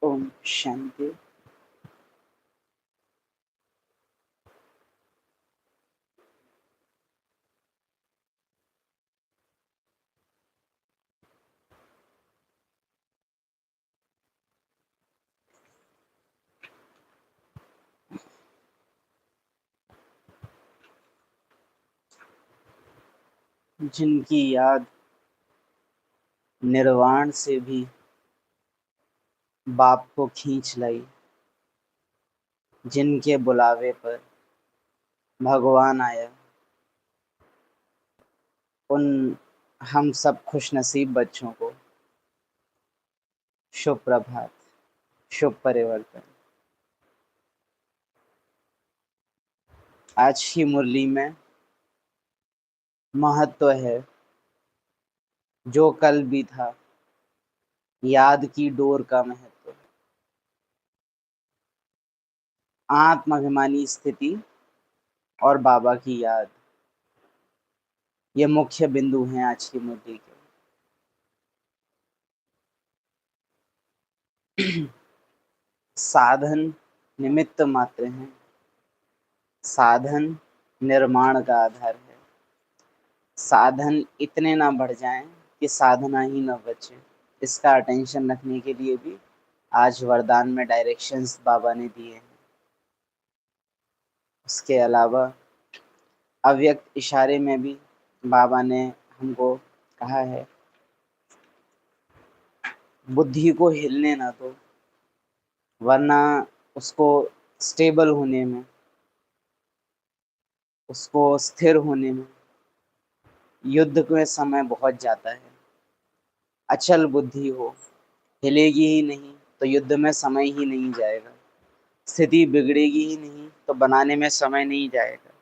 ओम शांति। जिनकी याद निर्वाण से भी बाप को खींच लाई, जिनके बुलावे पर भगवान आया, उन हम सब खुशनसीब बच्चों को शुभ प्रभात, शुभ परिवर्तन। आज की मुरली में महत्व है, जो कल भी था, याद की डोर का महत्व। आत्माभिमानी स्थिति और बाबा की याद, ये मुख्य बिंदु हैं आज की मुरली के। साधन निमित्त मात्र हैं, साधन निर्माण का आधार है। साधन इतने ना बढ़ जाएं कि साधना ही ना बचे, इसका अटेंशन रखने के लिए भी आज वरदान में डायरेक्शंस बाबा ने दिए हैं। उसके अलावा अव्यक्त इशारे में भी बाबा ने हमको कहा है, बुद्धि को हिलने ना दो, वरना उसको स्टेबल होने में, उसको स्थिर होने में युद्ध के समय बहुत जाता है। अचल बुद्धि हो, हिलेगी ही नहीं तो युद्ध में समय ही नहीं जाएगा, स्थिति बिगड़ेगी ही नहीं तो बनाने में समय नहीं जाएगा।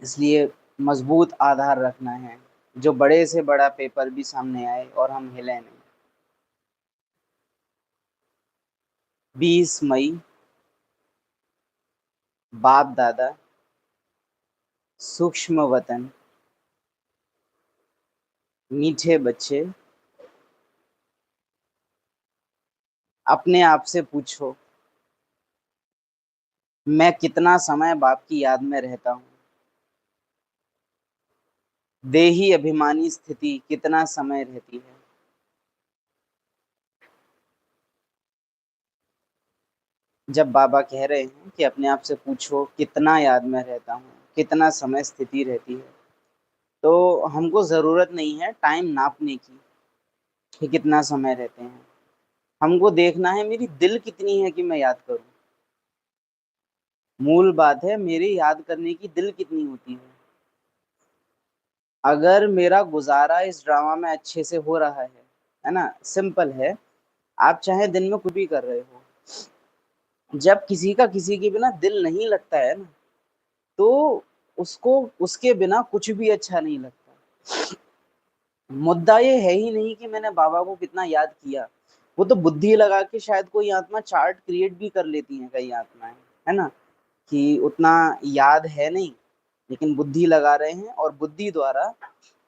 इसलिए मजबूत आधार रखना है, जो बड़े से बड़ा पेपर भी सामने आए और हम हिले नहीं। 20 मई, बाप दादा, सूक्ष्म वतन, मीठे बच्चे, अपने आप से पूछो, मैं कितना समय बाप की याद में रहता हूँ। देही अभिमानी स्थिति कितना समय रहती है। जब बाबा कह रहे हैं कि अपने आप से पूछो कितना याद में रहता हूँ, कितना समय स्थिति रहती है, तो हमको ज़रूरत नहीं है टाइम नापने की कि कितना समय रहते हैं। हमको देखना है मेरी दिल कितनी है कि मैं याद करूं। मूल बात है मेरी याद करने की दिल कितनी होती है। अगर मेरा गुजारा इस ड्रामा में अच्छे से हो रहा है ना, सिंपल है, आप चाहे दिन में कुछ भी कर रहे हो, जब किसी का किसी के बिना दिल नहीं लगता है ना, तो उसको उसके बिना कुछ भी अच्छा नहीं लगता। मुद्दा ये है ही नहीं कि मैंने बाबा को कितना याद किया, वो तो बुद्धि लगा के शायद कोई आत्मा चार्ट क्रिएट भी कर लेती है, कई आत्माएं, है ना, कि उतना याद है नहीं लेकिन बुद्धि लगा रहे हैं और बुद्धि द्वारा,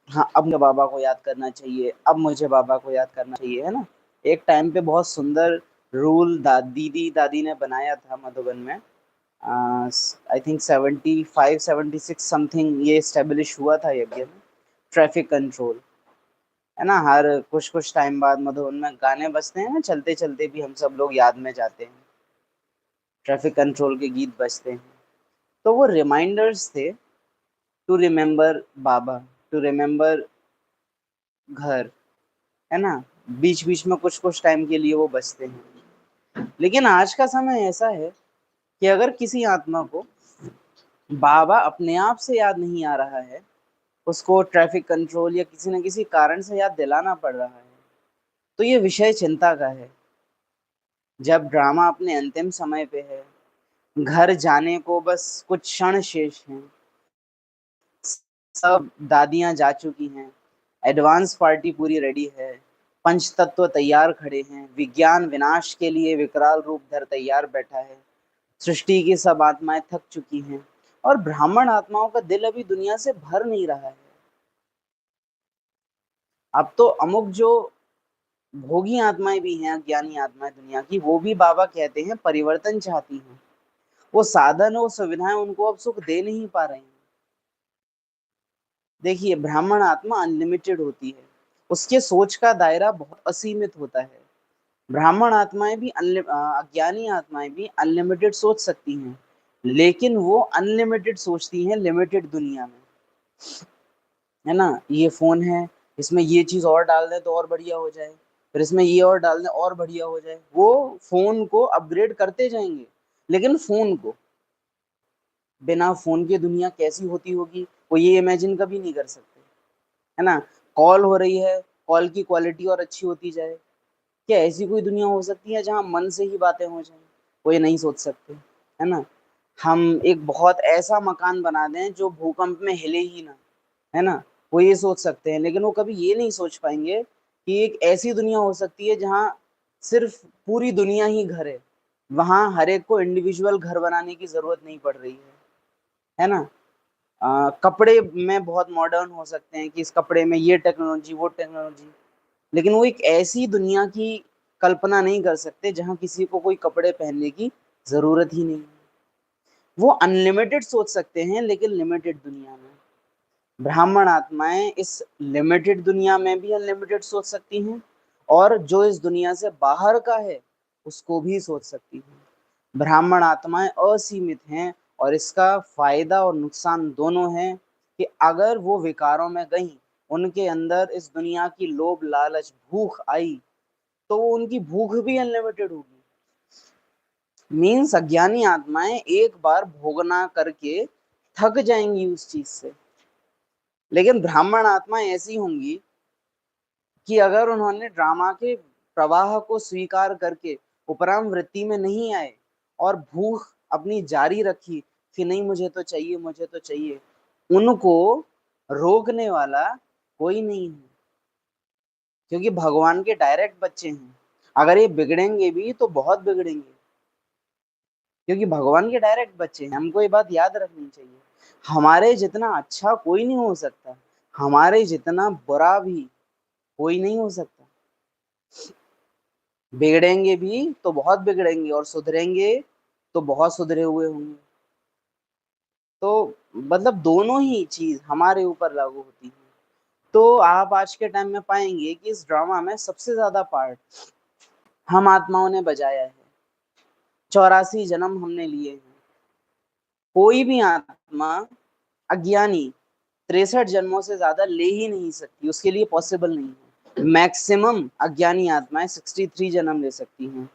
हाँ अब मुझे बाबा को याद करना चाहिए, अब मुझे बाबा को याद करना चाहिए, है ना। एक टाइम पे बहुत सुंदर रूल दादी ने बनाया था मधुबन में, आई थिंक 75-76 समथिंग ये स्टेब्लिश हुआ था यज्ञ में। ट्रैफिक कंट्रोल, है ना, हर कुछ कुछ टाइम बाद मधुबन में गाने बजते हैं ना, चलते चलते भी हम सब लोग याद में जाते हैं, ट्रैफिक कंट्रोल के गीत बजते हैं। तो वो रिमाइंडर्स थे to remember Baba, to remember ghar, है ना, बीच बीच में कुछ कुछ टाइम के लिए वो बचते हैं। लेकिन आज का समय ऐसा है कि अगर किसी आत्मा को बाबा अपने आप से याद नहीं आ रहा है, उसको ट्रैफिक कंट्रोल या किसी न किसी कारण से याद दिलाना पड़ रहा है, तो ये विषय चिंता का है। जब ड्रामा अपने अंतिम समय पे है, घर जाने को बस कुछ क्षण शेष हैं, सब दादियां जा चुकी हैं, एडवांस पार्टी पूरी रेडी है, पंच तत्व तैयार खड़े हैं, विज्ञान विनाश के लिए विकराल रूप धर तैयार बैठा है, सृष्टि की सब आत्माएं थक चुकी हैं और ब्राह्मण आत्माओं का दिल अभी दुनिया से भर नहीं रहा है। अब तो अमुक जो भोगी आत्माएं भी हैं, अज्ञानी आत्माएं दुनिया की, वो भी बाबा कहते हैं परिवर्तन चाहती हैं। वो साधन और सुविधाएं उनको अब सुख दे नहीं पा रहे हैं। देखिए ब्राह्मण आत्मा अनलिमिटेड होती है, उसके सोच का दायरा बहुत असीमित होता है। ब्राह्मण आत्माएं भी अज्ञानी आत्माएं भी अनलिमिटेड सोच सकती हैं, लेकिन वो अनलिमिटेड सोचती हैं लिमिटेड दुनिया में। है ना, ये फोन है, इसमें ये चीज और डाल दें तो और बढ़िया हो जाए, फिर इसमें ये और डाल दें और बढ़िया हो जाए। वो फोन को अपग्रेड करते जाएंगे, लेकिन फोन को, बिना फोन की दुनिया कैसी होती होगी वो ये इमेजिन कभी नहीं कर सकते। है ना, कॉल हो रही है, कॉल की क्वालिटी और अच्छी होती जाए। क्या ऐसी कोई दुनिया हो सकती है जहां मन से ही बातें हो जाएं? वो ये नहीं सोच सकते। है ना, हम एक बहुत ऐसा मकान बना दें जो भूकंप में हिले ही ना, है ना, वो ये सोच सकते हैं, लेकिन वो कभी ये नहीं सोच पाएंगे कि एक ऐसी दुनिया हो सकती है जहाँ सिर्फ पूरी दुनिया ही घर है, वहां हर एक को इंडिविजुअल घर बनाने की जरूरत नहीं पड़ रही है ना। कपड़े में बहुत मॉडर्न हो सकते हैं कि इस कपड़े में ये टेक्नोलॉजी वो टेक्नोलॉजी, लेकिन वो एक ऐसी दुनिया की कल्पना नहीं कर सकते जहां किसी को कोई कपड़े पहनने की जरूरत ही नहीं है। वो अनलिमिटेड सोच सकते हैं लेकिन लिमिटेड दुनिया में। ब्राह्मण आत्माएं इस लिमिटेड दुनिया में भी अनलिमिटेड सोच सकती हैं, और जो इस दुनिया से बाहर का है उसको भी सोच सकती हैं। ब्राह्मण आत्माएं असीमित हैं, और इसका फायदा और नुकसान दोनों हैं कि अगर वो विकारों में गई, उनके अंदर इस दुनिया की लोभ लालच भूख आई, तो उनकी भूख भी अनलिमिटेड होगी। मीन्स अज्ञानी आत्माएं एक बार भोगना करके थक जाएंगी उस चीज से, लेकिन ब्राह्मण आत्माएं ऐसी होंगी कि अगर उन्होंने ड्रामा के प्रवाह को स्वीकार करके उपराम वृत्ति में नहीं आए और भूख अपनी जारी रखी कि नहीं मुझे तो चाहिए मुझे तो चाहिए, उनको रोकने वाला कोई नहीं है, क्योंकि भगवान के डायरेक्ट बच्चे हैं। अगर ये बिगड़ेंगे भी तो बहुत बिगड़ेंगे, क्योंकि भगवान के डायरेक्ट बच्चे हैं। हमको ये बात याद रखनी चाहिए, हमारे जितना अच्छा कोई नहीं हो सकता, हमारे जितना बुरा भी कोई नहीं हो सकता। बिगड़ेंगे भी तो बहुत बिगड़ेंगे, और सुधरेंगे तो बहुत सुधरे हुए होंगे। तो मतलब दोनों ही चीज हमारे ऊपर लागू होती है। तो आप आज के टाइम में पाएंगे कि इस ड्रामा में सबसे ज्यादा पार्ट हम आत्माओं ने बजाया है। 84 जन्म हमने लिए हैं। कोई भी आत्मा अज्ञानी 63 जन्मों से ज्यादा ले ही नहीं सकती, उसके लिए पॉसिबल नहीं है। मैक्सिमम अज्ञानी आत्माएं 63 जन्म ले सकती हैं,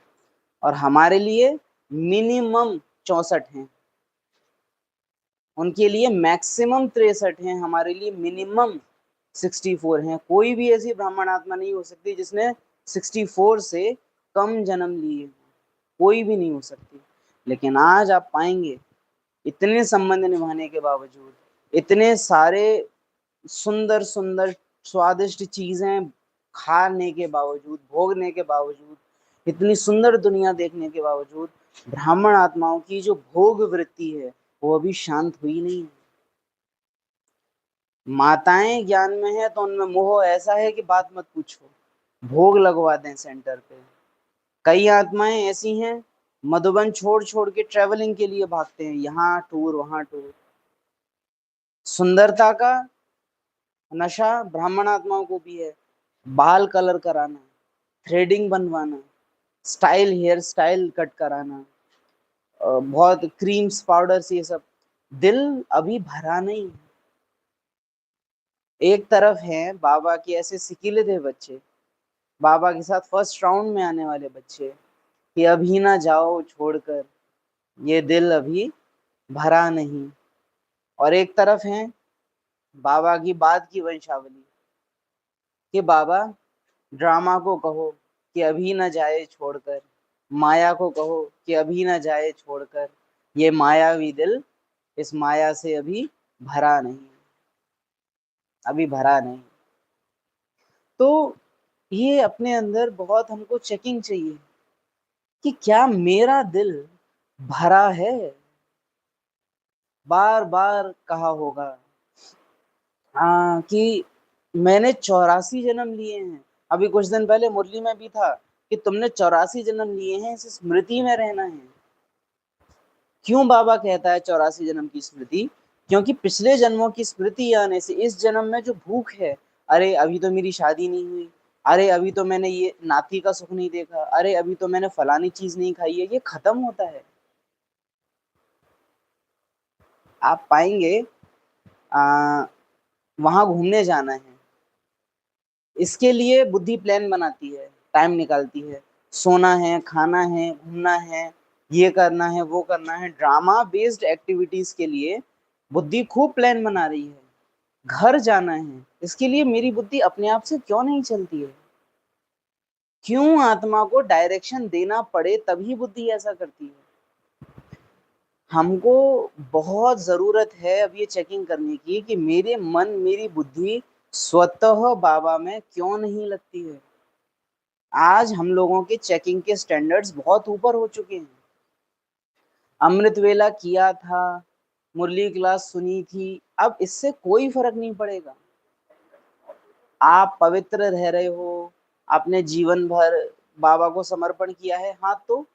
और हमारे लिए मिनिमम 64 हैं। उनके लिए मैक्सिमम 63 हैं, हमारे लिए मिनिमम 64 हैं। कोई भी ऐसी ब्राह्मण आत्मा नहीं हो सकती जिसने 64 से कम जन्म लिए, कोई भी नहीं हो सकती। लेकिन आज आप पाएंगे इतने संबंध निभाने के बावजूद, इतने सारे सुंदर सुंदर स्वादिष्ट चीजें खाने के बावजूद, भोगने के बावजूद, इतनी सुंदर दुनिया देखने के बावजूद, ब्राह्मण आत्माओं की जो भोग वृत्ति है वो अभी शांत हुई नहीं है। माताएं ज्ञान में है तो उनमें मोह ऐसा है कि बात मत पूछो, भोग लगवा दें सेंटर पे। कई आत्माएं ऐसी हैं, मधुबन छोड़ छोड़ के ट्रेवलिंग के लिए भागते हैं, यहाँ टूर वहां टूर। सुंदरता का नशा ब्राह्मण आत्माओं को भी है, बाल कलर कराना, थ्रेडिंग बनवाना, स्टाइल हेयर स्टाइल कट कराना, बहुत क्रीम्स पाउडर्स ये सब। दिल अभी भरा नहीं। एक तरफ है बाबा के ऐसे सिकिले थे बच्चे, बाबा के साथ फर्स्ट राउंड में आने वाले बच्चे, कि अभी ना जाओ छोड़कर, ये दिल अभी भरा नहीं। और एक तरफ है बाबा की बाद की वंशावली, कि बाबा ड्रामा को कहो कि अभी न जाए छोड़कर, माया को कहो कि अभी न जाए छोड़कर, ये मायावी दिल इस माया से अभी भरा नहीं, अभी भरा नहीं। तो ये अपने अंदर बहुत हमको चेकिंग चाहिए कि क्या मेरा दिल भरा है। बार बार कहा होगा कि मैंने 84 जन्म लिए हैं। अभी कुछ दिन पहले मुरली में भी था कि तुमने 84 जन्म लिए हैं, इस स्मृति में रहना है। क्यों बाबा कहता है 84 जन्म की स्मृति? क्योंकि पिछले जन्मों की स्मृति आने से इस जन्म में जो भूख है, अरे अभी तो मेरी शादी नहीं हुई, अरे अभी तो मैंने ये नाती का सुख नहीं देखा, अरे अभी तो मैंने फलानी चीज नहीं खाई है, ये खत्म होता है। आप पाएंगे वहां घूमने जाना है, इसके लिए बुद्धि प्लान बनाती है, टाइम निकालती है। सोना है, खाना है, घूमना है, ये करना है, वो करना है, ड्रामा बेस्ड एक्टिविटीज के लिए बुद्धि खूब प्लान बना रही है। घर जाना है, इसके लिए मेरी बुद्धि अपने आप से क्यों नहीं चलती है? क्यों आत्मा को डायरेक्शन देना पड़े तभी बुद्धि ऐसा करती है? हमको बहुत जरूरत है अब ये चेकिंग करने की कि मेरे मन, मेरी बुद्धि स्वतः बाबा में क्यों नहीं लगती है। आज हम लोगों के चेकिंग के स्टैंडर्ड्स बहुत ऊपर हो चुके हैं। अमृत वेला किया था, मुरली क्लास सुनी थी, अब इससे कोई फर्क नहीं पड़ेगा। आप पवित्र रह रहे हो, आपने जीवन भर बाबा को समर्पण किया है, हाँ तो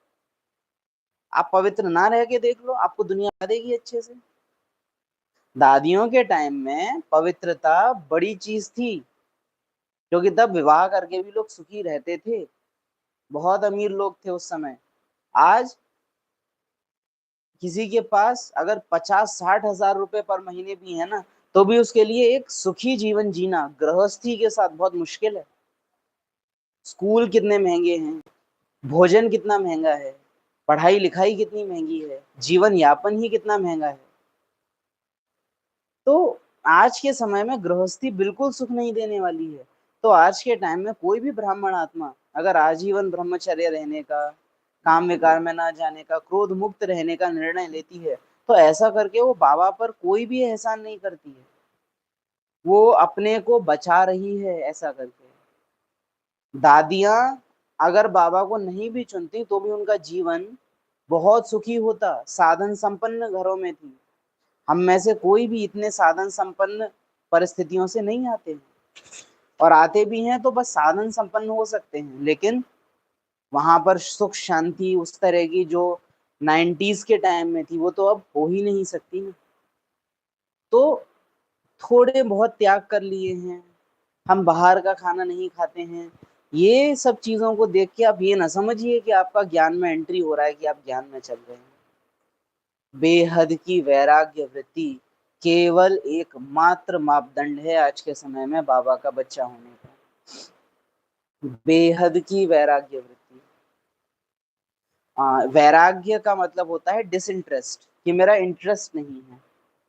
आप पवित्र ना रह के देख लो, आपको दुनिया बता देगी अच्छे से। दादियों के टाइम में पवित्रता बड़ी चीज थी, क्योंकि तब विवाह करके भी लोग सुखी रहते थे, बहुत अमीर लोग थे उस समय। आज किसी के पास अगर 50-60 हजार रुपए पर महीने भी है ना, तो भी उसके लिए एक सुखी जीवन जीना गृहस्थी के साथ बहुत मुश्किल है। स्कूल कितने महंगे हैं, भोजन कितना महंगा है, पढ़ाई लिखाई कितनी महंगी है, जीवन यापन ही कितना महंगा है। तो आज के समय में गृहस्थी बिल्कुल सुख नहीं देने वाली है। तो आज के टाइम में कोई भी ब्राह्मण आत्मा अगर आजीवन ब्रह्मचर्य रहने का, काम विकार में ना जाने का, क्रोध मुक्त रहने का निर्णय लेती है, तो ऐसा करके वो बाबा पर कोई भी एहसान नहीं करती है, वो अपने को बचा रही है ऐसा करके। दादियां अगर बाबा को नहीं भी चुनती तो भी उनका जीवन बहुत सुखी होता, साधन संपन्न घरों में थी। हम में से कोई भी इतने साधन संपन्न परिस्थितियों से नहीं आते हैं, और आते भी हैं तो बस साधन संपन्न हो सकते हैं, लेकिन वहां पर सुख शांति उस तरह की जो 90s के टाइम में थी वो तो अब हो ही नहीं सकती ना। तो थोड़े बहुत त्याग कर लिए हैं, हम बाहर का खाना नहीं खाते हैं। ये सब चीजों को देख के आप ये ना समझिए कि आपका ज्ञान में एंट्री हो रहा है, कि आप ज्ञान में चल रहे हैं। बेहद की वैराग्य वृत्ति केवल एकमात्र मापदंड है आज के समय में बाबा का बच्चा होने का। बेहद की वैराग्य वृत्ति। वैराग्य का मतलब होता है डिसइंटरेस्ट, कि मेरा इंटरेस्ट नहीं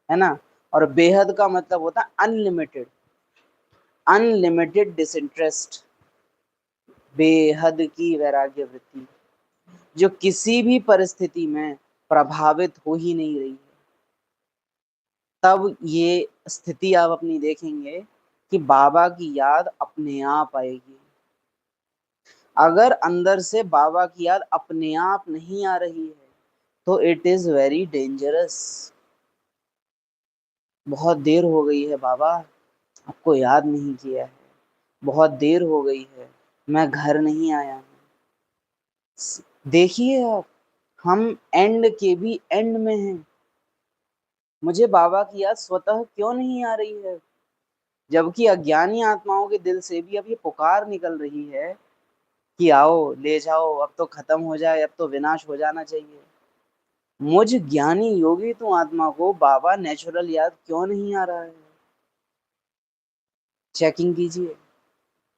है ना। और बेहद का मतलब होता है अनलिमिटेड, अनलिमिटेड डिसइंटरेस्ट। बेहद की वैराग्य वृत्ति जो किसी भी परिस्थिति में प्रभावित हो ही नहीं रही है। तब ये स्थिति आप अपनी देखेंगे कि बाबा की याद अपने आप आएगी। अगर अंदर से बाबा की याद अपने आप नहीं आ रही है तो इट इज वेरी डेंजरस। बहुत देर हो गई है बाबा, आपको याद नहीं किया है, बहुत देर हो गई है, मैं घर नहीं आया हूँ। देखिए आप, हम एंड के भी एंड में हैं, मुझे बाबा की याद स्वतः क्यों नहीं आ रही है? जबकि अज्ञानी आत्माओं के दिल से भी अब ये पुकार निकल रही है कि आओ ले जाओ, अब तो खत्म हो जाए, अब तो विनाश हो जाना चाहिए। मुझ ज्ञानी योगी तो आत्मा को बाबा नेचुरल याद क्यों नहीं आ रहा है? चेकिंग कीजिए।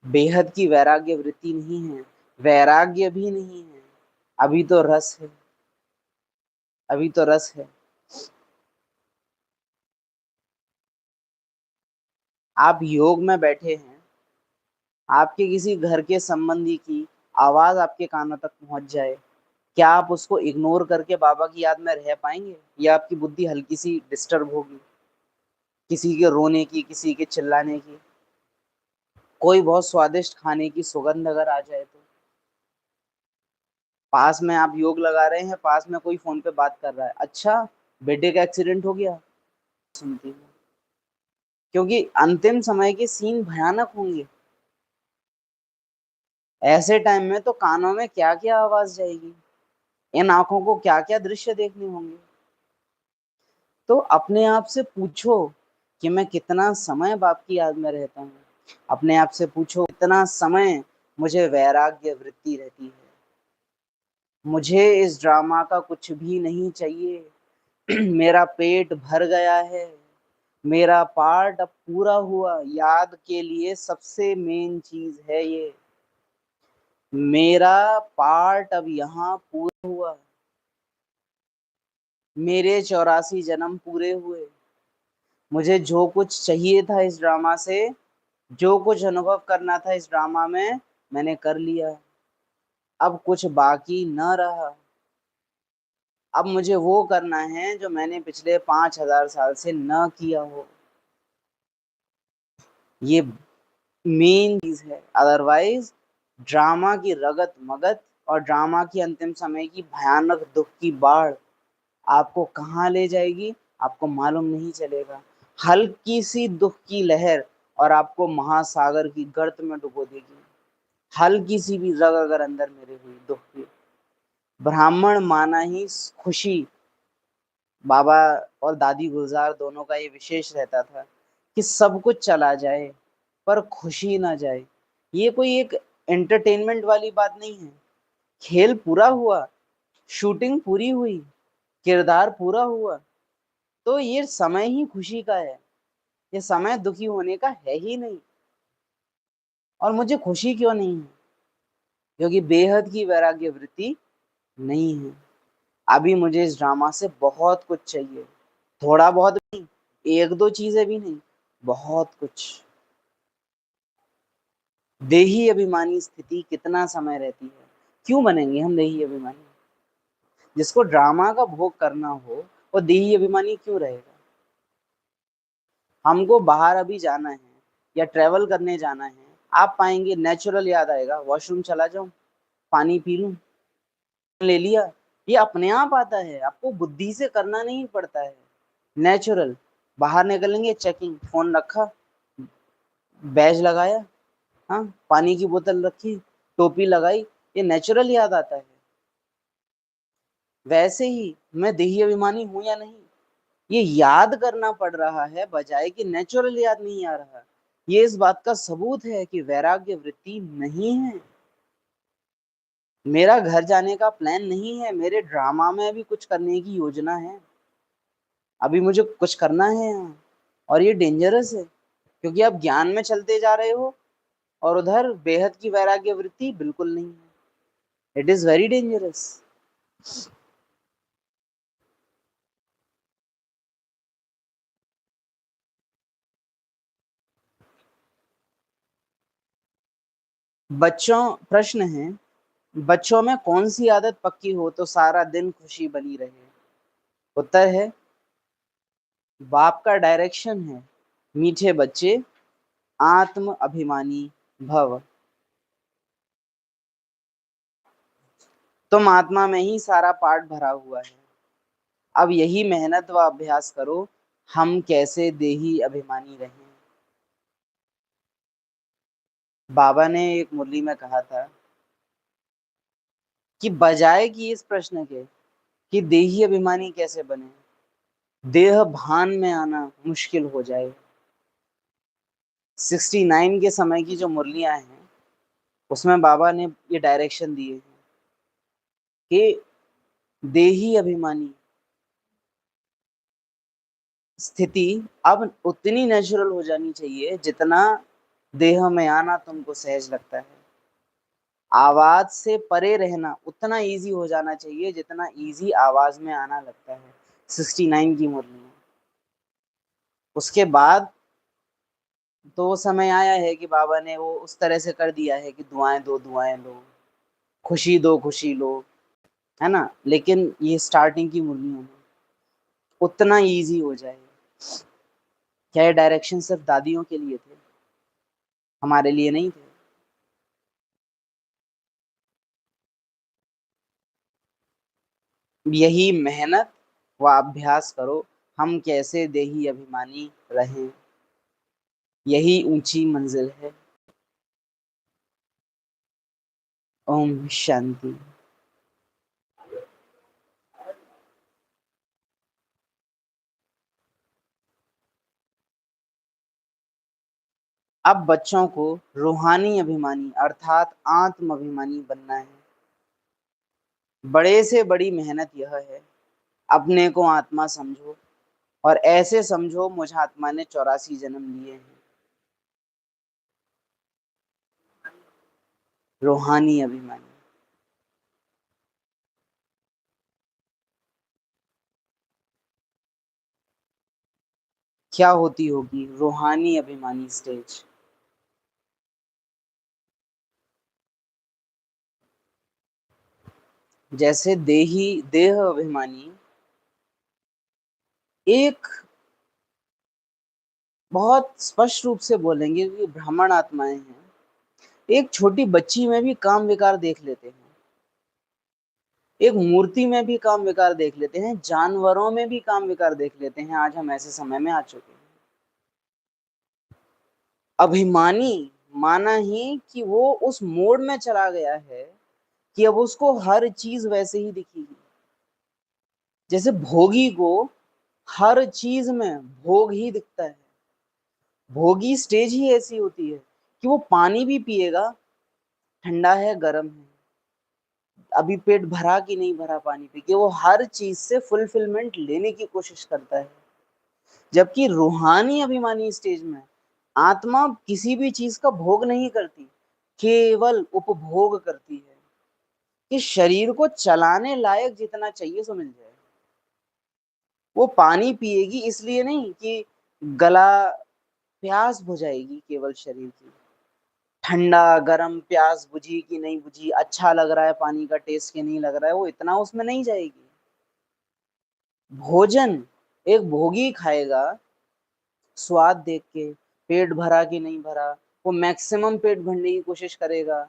बेहद की वैराग्य वृत्ति नहीं है, वैराग्य भी नहीं है, अभी तो रस है, अभी तो रस है। आप योग में बैठे हैं, आपके किसी घर के संबंधी की आवाज आपके कानों तक पहुंच जाए, क्या आप उसको इग्नोर करके बाबा की याद में रह पाएंगे, या आपकी बुद्धि हल्की सी डिस्टर्ब होगी? किसी के रोने की, किसी के चिल्लाने की, कोई बहुत स्वादिष्ट खाने की सुगंध अगर आ जाए तो, पास में आप योग लगा रहे हैं, पास में कोई फोन पे बात कर रहा है, अच्छा बेटे का एक्सीडेंट हो गया, सुनती हूँ। क्योंकि अंतिम समय के सीन भयानक होंगे। ऐसे टाइम में तो कानों में क्या क्या आवाज जाएगी, इन आंखों को क्या क्या दृश्य देखने होंगे। तो अपने आप से पूछो कि मैं कितना समय बाप की याद में रहता हूँ। अपने आप से पूछो कितना समय मुझे वैराग्य वृत्ति रहती है। मुझे इस ड्रामा का कुछ भी नहीं चाहिए। मेरा पेट भर गया है, मेरा पार्ट अब पूरा हुआ। याद के लिए सबसे मेन चीज है ये, मेरा पार्ट अब यहाँ पूरा हुआ। मेरे 84 जन्म पूरे हुए। मुझे जो कुछ चाहिए था इस ड्रामा से, जो कुछ अनुभव करना था इस ड्रामा में, मैंने कर लिया। अब कुछ बाकी न रहा। अब मुझे वो करना है जो मैंने पिछले 5000 साल से न किया हो। ये मेन चीज है। अदरवाइज ड्रामा की रगत मगत और ड्रामा की अंतिम समय की भयानक दुख की बाढ़ आपको कहाँ ले जाएगी आपको मालूम नहीं चलेगा। हल्की सी दुख की लहर और आपको महासागर की गर्त में डुबो देगी। हल्की सी भी रग अगर अंदर मेरे हुई दुख की। ब्राह्मण माना ही खुशी। बाबा और दादी गुलजार दोनों का ये विशेष रहता था कि सब कुछ चला जाए पर खुशी ना जाए। ये कोई एक एंटरटेनमेंट वाली बात नहीं है। खेल पूरा हुआ, शूटिंग पूरी हुई, किरदार पूरा हुआ, तो ये समय ही खुशी का है। ये समय दुखी होने का है ही नहीं। और मुझे खुशी क्यों नहीं है? क्योंकि बेहद की वैराग्य वृत्ति नहीं है। अभी मुझे इस ड्रामा से बहुत कुछ चाहिए। थोड़ा बहुत नहीं, एक दो चीजें भी नहीं, बहुत कुछ। देही अभिमानी स्थिति कितना समय रहती है? क्यों बनेंगे हम देही अभिमानी? जिसको ड्रामा का भोग करना हो वो देही अभिमानी क्यों रहेगा? हमको बाहर अभी जाना है या ट्रेवल करने जाना है, आप पाएंगे नेचुरल याद आएगा, वॉशरूम चला जाऊं, पानी पी लूं, ले लिया। ये अपने आप आता है, आपको बुद्धि से करना नहीं पड़ता है। नेचुरल। बाहर निकलेंगे, चेकिंग, फोन रखा, बैज लगाया, हाँ, पानी की बोतल रखी, टोपी लगाई, ये नेचुरल याद आता है। वैसे ही मैं देही अभिमानी हूं या नहीं, ये याद करना पड़ रहा है बजाय कि नेचुरल याद नहीं आ रहा। ये इस बात का सबूत है कि वैराग्य वृत्ति नहीं है। मेरा घर जाने का प्लान नहीं है, मेरे ड्रामा में भी कुछ करने की योजना है। अभी मुझे कुछ करना है यहाँ। और ये डेंजरस है क्योंकि आप ज्ञान में चलते जा रहे हो और उधर बेहद की वैराग्य वृत्ति बिल्कुल नहीं है। It is very dangerous. बच्चों, प्रश्न है, बच्चों में कौन सी आदत पक्की हो तो सारा दिन खुशी बनी रहे? उत्तर है, बाप का डायरेक्शन है, मीठे बच्चे आत्म अभिमानी भव। तुम आत्मा में ही सारा पाठ भरा हुआ है। अब यही मेहनत व अभ्यास करो, हम कैसे देही अभिमानी रहें। बाबा ने एक मुरली में कहा था कि बजाय कि इस प्रश्न के कि देही अभिमानी कैसे बने, देह भान में आना मुश्किल हो जाए। 69 के समय की जो मुरलियां हैं उसमें बाबा ने ये डायरेक्शन दिए हैं कि देही अभिमानी स्थिति अब उतनी नेचुरल हो जानी चाहिए जितना देह में आना तुमको सहज लगता है। आवाज से परे रहना उतना इजी हो जाना चाहिए जितना इजी आवाज में आना लगता है। 69 की मुरली में। उसके बाद तो वो समय आया है कि बाबा ने वो उस तरह से कर दिया है कि दुआएं दो दुआएं लो, खुशी दो खुशी लो, है ना। लेकिन ये स्टार्टिंग की मुरलियों में उतना इजी हो जाए। क्या ये डायरेक्शन सिर्फ दादियों के लिए थे, हमारे लिए नहीं थे? यही मेहनत व अभ्यास करो, हम कैसे देही अभिमानी रहें। यही ऊंची मंजिल है। ओम शांति। अब बच्चों को रूहानी अभिमानी अर्थात आत्म अभिमानी बनना है। बड़े से बड़ी मेहनत यह है, अपने को आत्मा समझो, और ऐसे समझो मुझ आत्मा ने 84 जन्म लिए हैं। रूहानी अभिमानी। क्या होती होगी रूहानी अभिमानी स्टेज? जैसे देह अभिमानी एक, बहुत स्पष्ट रूप से बोलेंगे कि ब्राह्मण आत्माएं हैं, एक छोटी बच्ची में भी काम विकार देख लेते हैं, एक मूर्ति में भी काम विकार देख लेते हैं, जानवरों में भी काम विकार देख लेते हैं। आज हम ऐसे समय में आ चुके हैं। अभिमानी माना ही कि वो उस मोड में चला गया है कि अब उसको हर चीज वैसे ही दिखेगी। जैसे भोगी को हर चीज में भोग ही दिखता है। भोगी स्टेज ही ऐसी होती है कि वो पानी भी पिएगा, ठंडा है गर्म है, अभी पेट भरा कि नहीं भरा पानी पी के, वो हर चीज से फुलफिलमेंट लेने की कोशिश करता है। जबकि रूहानी अभिमानी स्टेज में आत्मा किसी भी चीज का भोग नहीं करती, केवल उपभोग करती है कि शरीर को चलाने लायक जितना चाहिए सो मिल जाए। वो पानी पिएगी इसलिए नहीं कि गला, प्यास बुझाएगी केवल शरीर की, ठंडा गरम प्यास बुझी कि नहीं बुझी, अच्छा लग रहा है पानी का टेस्ट कि नहीं लग रहा है, वो इतना उसमें नहीं जाएगी। भोजन एक भोगी खाएगा स्वाद देख के, पेट भरा कि नहीं भरा, वो मैक्सिमम पेट भरने की कोशिश करेगा।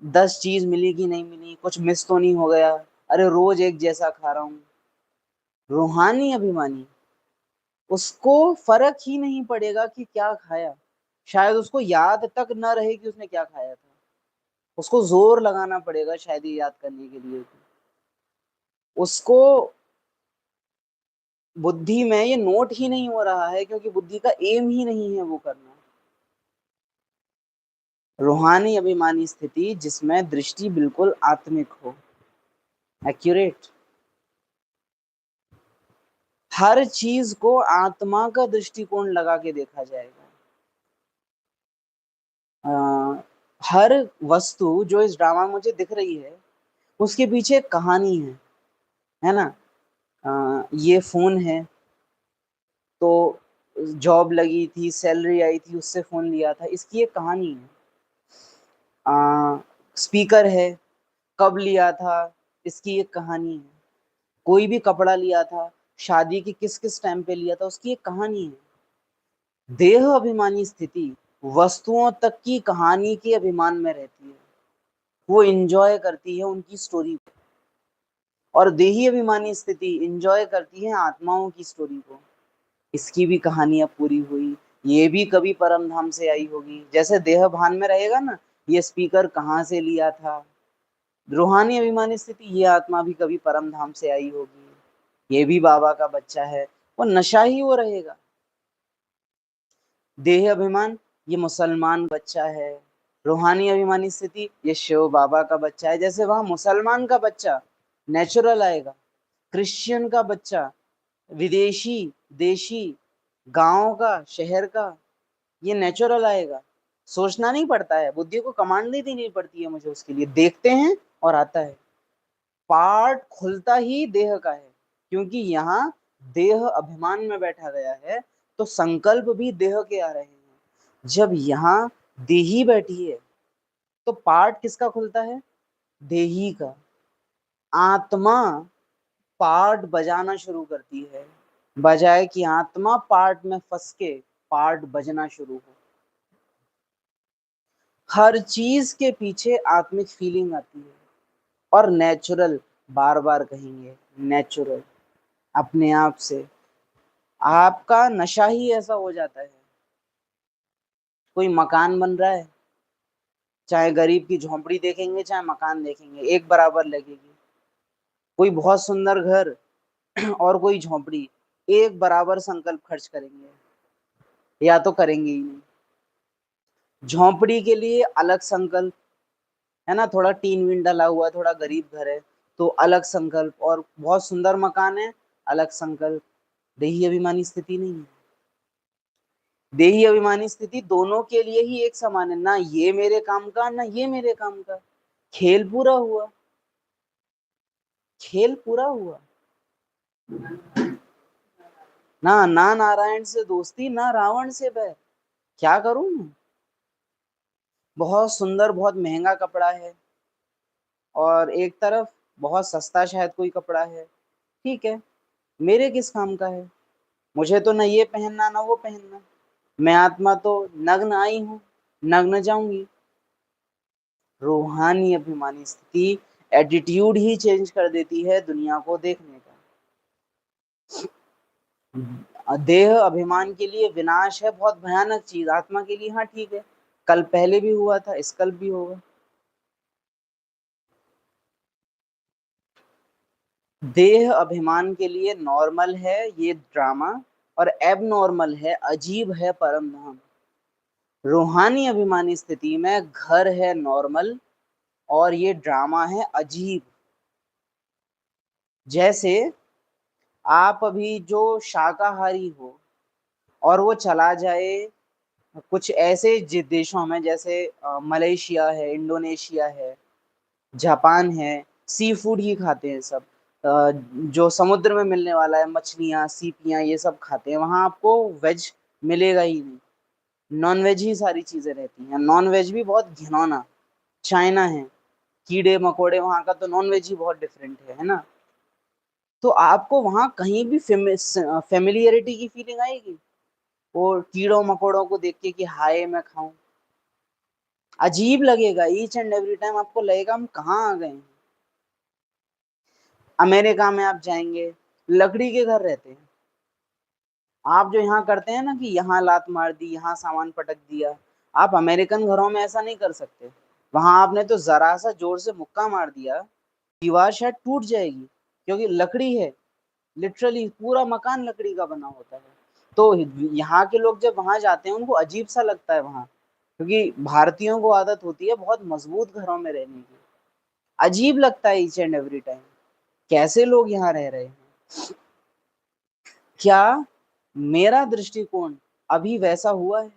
10 चीज मिली कि नहीं मिली, कुछ मिस तो नहीं हो गया, अरे रोज एक जैसा खा रहा हूँ। रूहानी अभिमानी, उसको फर्क ही नहीं पड़ेगा कि क्या खाया, शायद उसको याद तक न रहे कि उसने क्या खाया था, उसको जोर लगाना पड़ेगा शायद ये याद करने के लिए। उसको बुद्धि में ये नोट ही नहीं हो रहा है क्योंकि बुद्धि का एम ही नहीं है वो करना। रूहानी अभिमानी स्थिति जिसमें दृष्टि बिल्कुल आत्मिक हो, एक्यूरेट, हर चीज को आत्मा का दृष्टिकोण लगा के देखा जाएगा। आ, हर वस्तु जो इस ड्रामा में मुझे दिख रही है उसके पीछे एक कहानी है ना। ये फोन है तो जॉब लगी थी, सैलरी आई थी, उससे फोन लिया था, इसकी एक कहानी है। स्पीकर है, कब लिया था, इसकी एक कहानी है। कोई भी कपड़ा लिया था, शादी की किस किस टाइम पे लिया था, उसकी एक कहानी है। देह अभिमानी स्थिति वस्तुओं तक की कहानी के अभिमान में रहती है, वो इंजॉय करती है उनकी स्टोरी को। और देही अभिमानी स्थिति इंजॉय करती है आत्माओं की स्टोरी को। इसकी भी कहानी अब पूरी हुई, ये भी कभी परम धाम से आई होगी। जैसे देह भान में रहेगा ना, ये स्पीकर कहाँ से लिया था, रूहानी अभिमानी स्थिति ये आत्मा भी कभी परम धाम से आई होगी, ये भी बाबा का बच्चा है, वो नशा ही वो रहेगा। देह अभिमान ये मुसलमान बच्चा है, रूहानी अभिमानी स्थिति ये शिव बाबा का बच्चा है। जैसे वहां मुसलमान का बच्चा नेचुरल आएगा, क्रिश्चियन का बच्चा, विदेशी, देशी, गांव का, शहर का, ये नेचुरल आएगा। सोचना नहीं पड़ता है, बुद्धि को कमांड नहीं देनी पड़ती है मुझे उसके लिए, देखते हैं और आता है। पार्ट खुलता ही देह का है क्योंकि यहाँ देह अभिमान में बैठा गया है, तो संकल्प भी देह के आ रहे हैं। जब यहाँ देही बैठी है तो पार्ट किसका खुलता है? देही का। आत्मा पार्ट बजाना शुरू करती है, बजाय कि आत्मा पार्ट में फंस के पार्ट बजना शुरू हो। हर चीज के पीछे आत्मिक फीलिंग आती है और नेचुरल, बार बार कहेंगे नेचुरल, अपने आप से आपका नशा ही ऐसा हो जाता है। कोई मकान बन रहा है, चाहे गरीब की झोंपड़ी देखेंगे चाहे मकान देखेंगे एक बराबर लगेगी। कोई बहुत सुंदर घर और कोई झोंपड़ी, एक बराबर संकल्प खर्च करेंगे या तो करेंगे ही नहीं। झोंपड़ी के लिए अलग संकल्प है ना, थोड़ा टीन वीन डला हुआ, थोड़ा गरीब घर है तो अलग संकल्प, और बहुत सुंदर मकान है अलग संकल्प। देही अभिमानी स्थिति नहीं है। देही अभिमानी स्थिति दोनों के लिए ही एक समान है, ना ये मेरे काम का ना ये मेरे काम का। खेल पूरा हुआ, खेल पूरा हुआ। ना ना नारायण से दोस्ती ना रावण से बैर। क्या करूं मैं? बहुत सुंदर बहुत महंगा कपड़ा है, और एक तरफ बहुत सस्ता शायद कोई कपड़ा है। ठीक है, मेरे किस काम का है? मुझे तो ना ये पहनना ना वो पहनना। मैं आत्मा तो नग्न आई हूं, नग्न जाऊंगी। रूहानी अभिमानी स्थिति एटीट्यूड ही चेंज कर देती है दुनिया को देखने का। देह अभिमान के लिए विनाश है, बहुत भयानक चीज। आत्मा के लिए हाँ ठीक है, कल पहले भी हुआ था, इस कल भी होगा। देह अभिमान के लिए नॉर्मल है ये ड्रामा, और एब नॉर्मल है, अजीब है परम धाम। रूहानी अभिमानी स्थिति में घर है नॉर्मल, और ये ड्रामा है अजीब। जैसे आप अभी जो शाकाहारी हो और वो चला जाए कुछ ऐसे देशों में, जैसे मलेशिया है, इंडोनेशिया है, जापान है, सी फूड ही खाते हैं सब। जो समुद्र में मिलने वाला है, मछलियाँ सीपियाँ ये सब खाते हैं। वहां आपको वेज मिलेगा ही नहीं, नॉन वेज ही सारी चीजें रहती हैं। नॉन वेज भी बहुत घिनौना। चाइना है, कीड़े मकोड़े, वहां का तो नॉन वेज ही बहुत डिफरेंट है ना। तो आपको वहां कहीं भी फेमिलियरिटी की फीलिंग आएगी, वो कीड़ों मकोड़ों को देख के कि हाय मैं खाऊं? अजीब लगेगा। ईच एंड एवरी टाइम आपको लगेगा हम कहाँ आ गए हैं। अमेरिका में आप जाएंगे, लकड़ी के घर रहते हैं। आप जो यहाँ करते हैं ना कि यहाँ लात मार दी, यहाँ सामान पटक दिया, आप अमेरिकन घरों में ऐसा नहीं कर सकते। वहां आपने तो जरा सा जोर से मुक्का मार दिया, दीवार शायद टूट जाएगी, क्योंकि लकड़ी है। लिटरली पूरा मकान लकड़ी का बना होता है। तो यहाँ के लोग जब वहां जाते हैं उनको अजीब सा लगता है वहां, क्योंकि भारतीयों को आदत होती है बहुत मजबूत घरों में रहने की। अजीब लगता है ईच एंड एवरी टाइम, कैसे लोग यहाँ रह रहे हैं। क्या मेरा दृष्टिकोण अभी वैसा हुआ है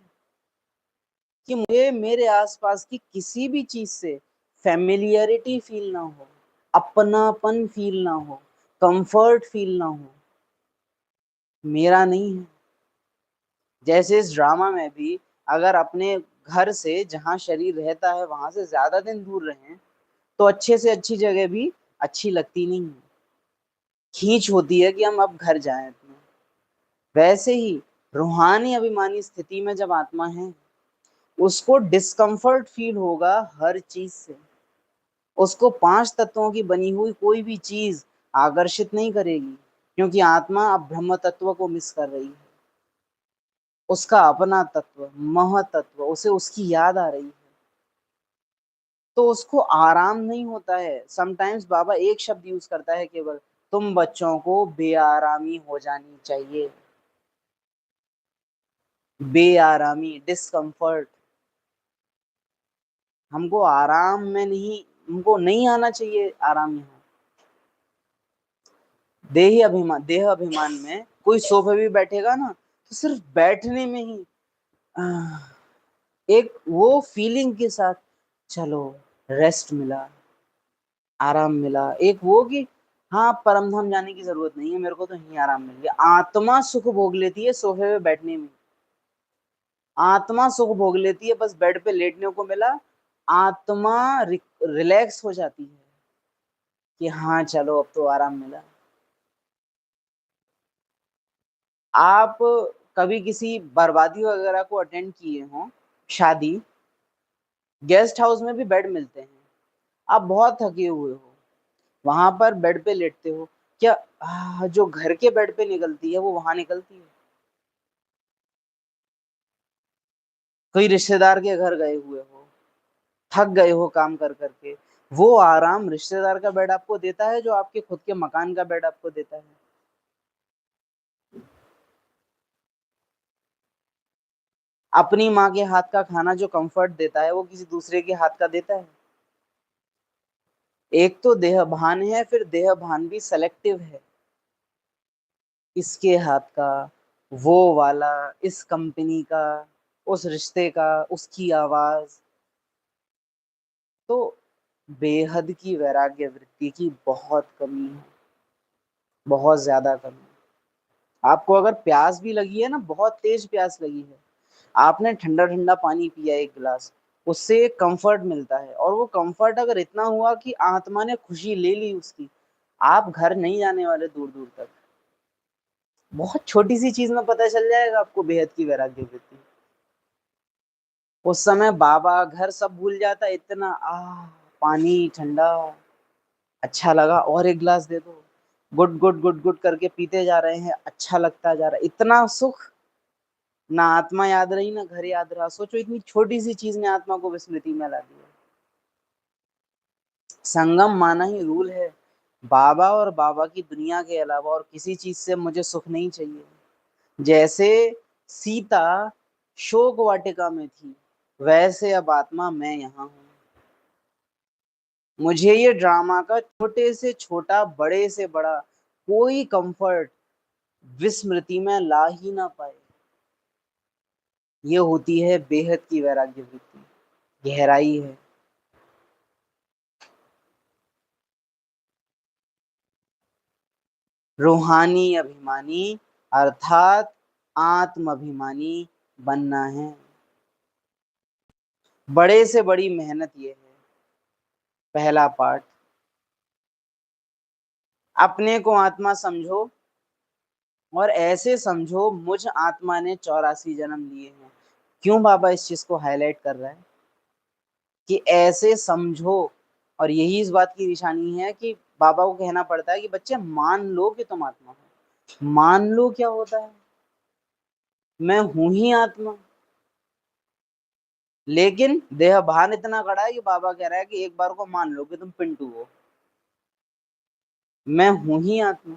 कि मुझे मेरे आसपास की किसी भी चीज से फेमिलियरिटी फील ना हो, अपनापन फील ना हो, कंफर्ट फील ना हो? मेरा नहीं है। जैसे इस ड्रामा में भी, अगर अपने घर से जहाँ शरीर रहता है वहां से ज्यादा दिन दूर रहें तो अच्छे से अच्छी जगह भी अच्छी लगती नहीं है, खींच होती है कि हम अब घर जाएं अपने। वैसे ही रूहानी अभिमानी स्थिति में जब आत्मा है, उसको डिस्कम्फर्ट फील होगा हर चीज से। उसको पांच तत्वों की बनी हुई कोई भी चीज आकर्षित नहीं करेगी, क्योंकि आत्मा अब ब्रह्म तत्व को मिस कर रही है। उसका अपना तत्व महतत्व उसे उसकी याद आ रही है, तो उसको आराम नहीं होता है। समटाइम्स बाबा एक शब्द यूज करता है केवल, तुम बच्चों को बेआरामी हो जानी चाहिए। बेआरामी, डिस्कम्फर्ट। हमको आराम में नहीं, हमको नहीं आना चाहिए आराम यहाँ। देह अभिमान में कोई सोफे भी बैठेगा ना, तो सिर्फ बैठने में ही आह, एक वो फीलिंग के साथ, चलो रेस्ट मिला, आराम मिला। एक वो कि हाँ परम धाम जाने की जरूरत नहीं है, मेरे को तो यहीं आराम मिल गया। आत्मा सुख भोग लेती है सोफे पे बैठने में। आत्मा सुख भोग लेती है बस बेड पे लेटने को मिला। आत्मा रिलैक्स हो जाती है कि हाँ चलो अब तो आराम मिला। आप कभी किसी बर्बादी वगैरह को अटेंड किए हो, शादी, गेस्ट हाउस में भी बेड मिलते हैं। आप बहुत थके हुए हो, वहां पर बेड पे लेटते हो, क्या जो घर के बेड पे निकलती है वो वहां निकलती है? कोई रिश्तेदार के घर गए हुए हो, थक गए हो काम कर करके, वो आराम रिश्तेदार का बेड आपको देता है जो आपके खुद के मकान का बेड आपको देता है? अपनी माँ के हाथ का खाना जो कंफर्ट देता है वो किसी दूसरे के हाथ का देता है? एक तो देह भान है, फिर देह भान भी सेलेक्टिव है। इसके हाथ का, वो वाला, इस कंपनी का, उस रिश्ते का, उसकी आवाज। तो बेहद की वैराग्य वृत्ति की बहुत कमी है, बहुत ज्यादा कमी। आपको अगर प्यास भी लगी है ना, बहुत तेज प्यास लगी है, आपने ठंडा ठंडा पानी पिया एक गिलास, उससे एक कंफर्ट मिलता है, और वो कंफर्ट अगर इतना हुआ कि आत्मा ने खुशी ले ली उसकी, आप घर नहीं जाने वाले दूर दूर तक। बहुत छोटी सी चीज में पता चल जाएगा आपको बेहद की वैराग्य वृत्ति। उस समय बाबा घर सब भूल जाता, इतना पानी ठंडा, अच्छा लगा, और एक गिलास दे दो। गुड गुड गुड गुड करके पीते जा रहे हैं, अच्छा लगता जा रहा है, इतना सुख। ना आत्मा याद रही, ना घर याद रहा। सोचो, इतनी छोटी सी चीज ने आत्मा को विस्मृति में ला दिया। संगम माना ही रूल है। बाबा और बाबा की दुनिया के अलावा और किसी चीज से मुझे सुख नहीं चाहिए। जैसे सीता शोक वाटिका में थी, वैसे अब आत्मा मैं यहाँ हूँ। मुझे ये ड्रामा का छोटे से छोटा, बड़े से बड़ा कोई कंफर्ट विस्मृति में ला ही ना पाए। ये होती है बेहद की वैराग्य वृत्ति, गहराई है। रूहानी अभिमानी अर्थात आत्म अभिमानी बनना है। बड़े से बड़ी मेहनत ये है। पहला पार्ट, अपने को आत्मा समझो, और ऐसे समझो मुझ आत्मा ने 84 जन्म लिए हैं। क्यों बाबा इस चीज को हाईलाइट कर रहा है कि ऐसे समझो? और यही इस बात की निशानी है कि बाबा को कहना पड़ता है कि बच्चे मान लो कि तुम आत्मा हो। मान लो क्या होता है? मैं हूं ही आत्मा। लेकिन देह भान इतना कड़ा है कि बाबा कह रहा है कि एक बार को मान लो कि तुम पिंटू हो, मैं हूं ही आत्मा,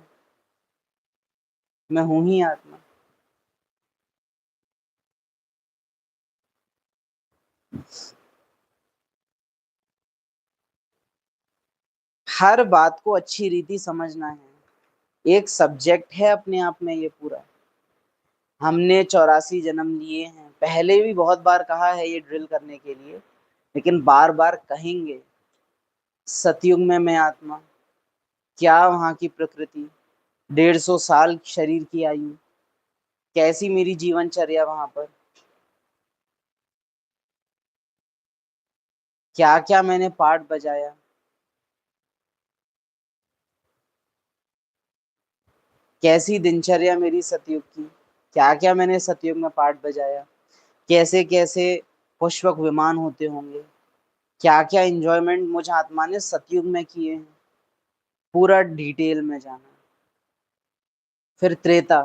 मैं हूं ही आत्मा। हर बात को अच्छी रीति समझना है। एक सब्जेक्ट है अपने आप में ये पूरा। हमने 84 जन्म लिए हैं, पहले भी बहुत बार कहा है ये ड्रिल करने के लिए, लेकिन बार बार कहेंगे। सतयुग में मैं आत्मा, क्या वहां की प्रकृति, 150 साल शरीर की आयु, कैसी मेरी जीवनचर्या वहां पर, क्या क्या मैंने पार्ट बजाया, कैसी दिनचर्या मेरी सतयुग की, क्या क्या मैंने सतयुग में पार्ट बजाया, कैसे कैसे पुष्पक विमान होते होंगे, क्या क्या एंजॉयमेंट मुझ आत्मा ने सतयुग में किए हैं, पूरा डिटेल में जाना। फिर त्रेता,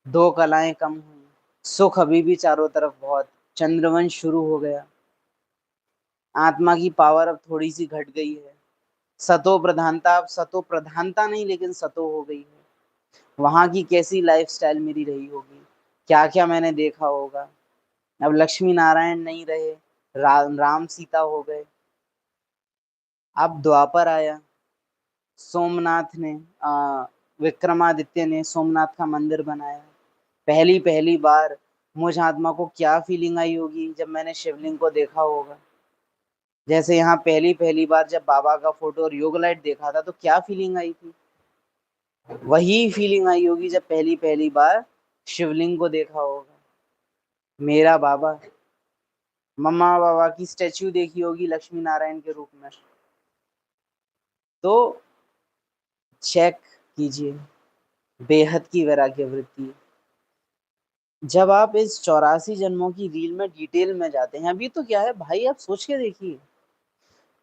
दो कलाएं कम हुई, सुख अभी भी चारों तरफ बहुत, चंद्रवंश शुरू हो गया, आत्मा की पावर अब थोड़ी सी घट गई है, सतो प्रधानता, अब सतो प्रधानता नहीं लेकिन सतो हो गई है। वहां की कैसी लाइफस्टाइल मेरी रही होगी, क्या क्या मैंने देखा होगा। अब लक्ष्मी नारायण नहीं रहे, राम सीता हो गए। अब द्वापर आया, सोमनाथ ने विक्रमादित्य ने सोमनाथ का मंदिर बनाया। पहली पहली बार मुझ आत्मा को क्या फीलिंग आई होगी जब मैंने शिवलिंग को देखा होगा। जैसे यहाँ पहली पहली बार जब बाबा का फोटो और योग लाइट देखा था तो क्या फीलिंग आई थी, वही फीलिंग आई होगी जब पहली पहली बार शिवलिंग को देखा होगा। मेरा बाबा, मम्मा बाबा की स्टेच्यू देखी होगी लक्ष्मी नारायण के रूप में। तो चेक कीजिए, बेहद की वैराग्य वृत्ति। जब आप इस 84 जन्मों की रील में डिटेल में जाते हैं, अभी तो क्या है भाई, आप सोच के देखिए,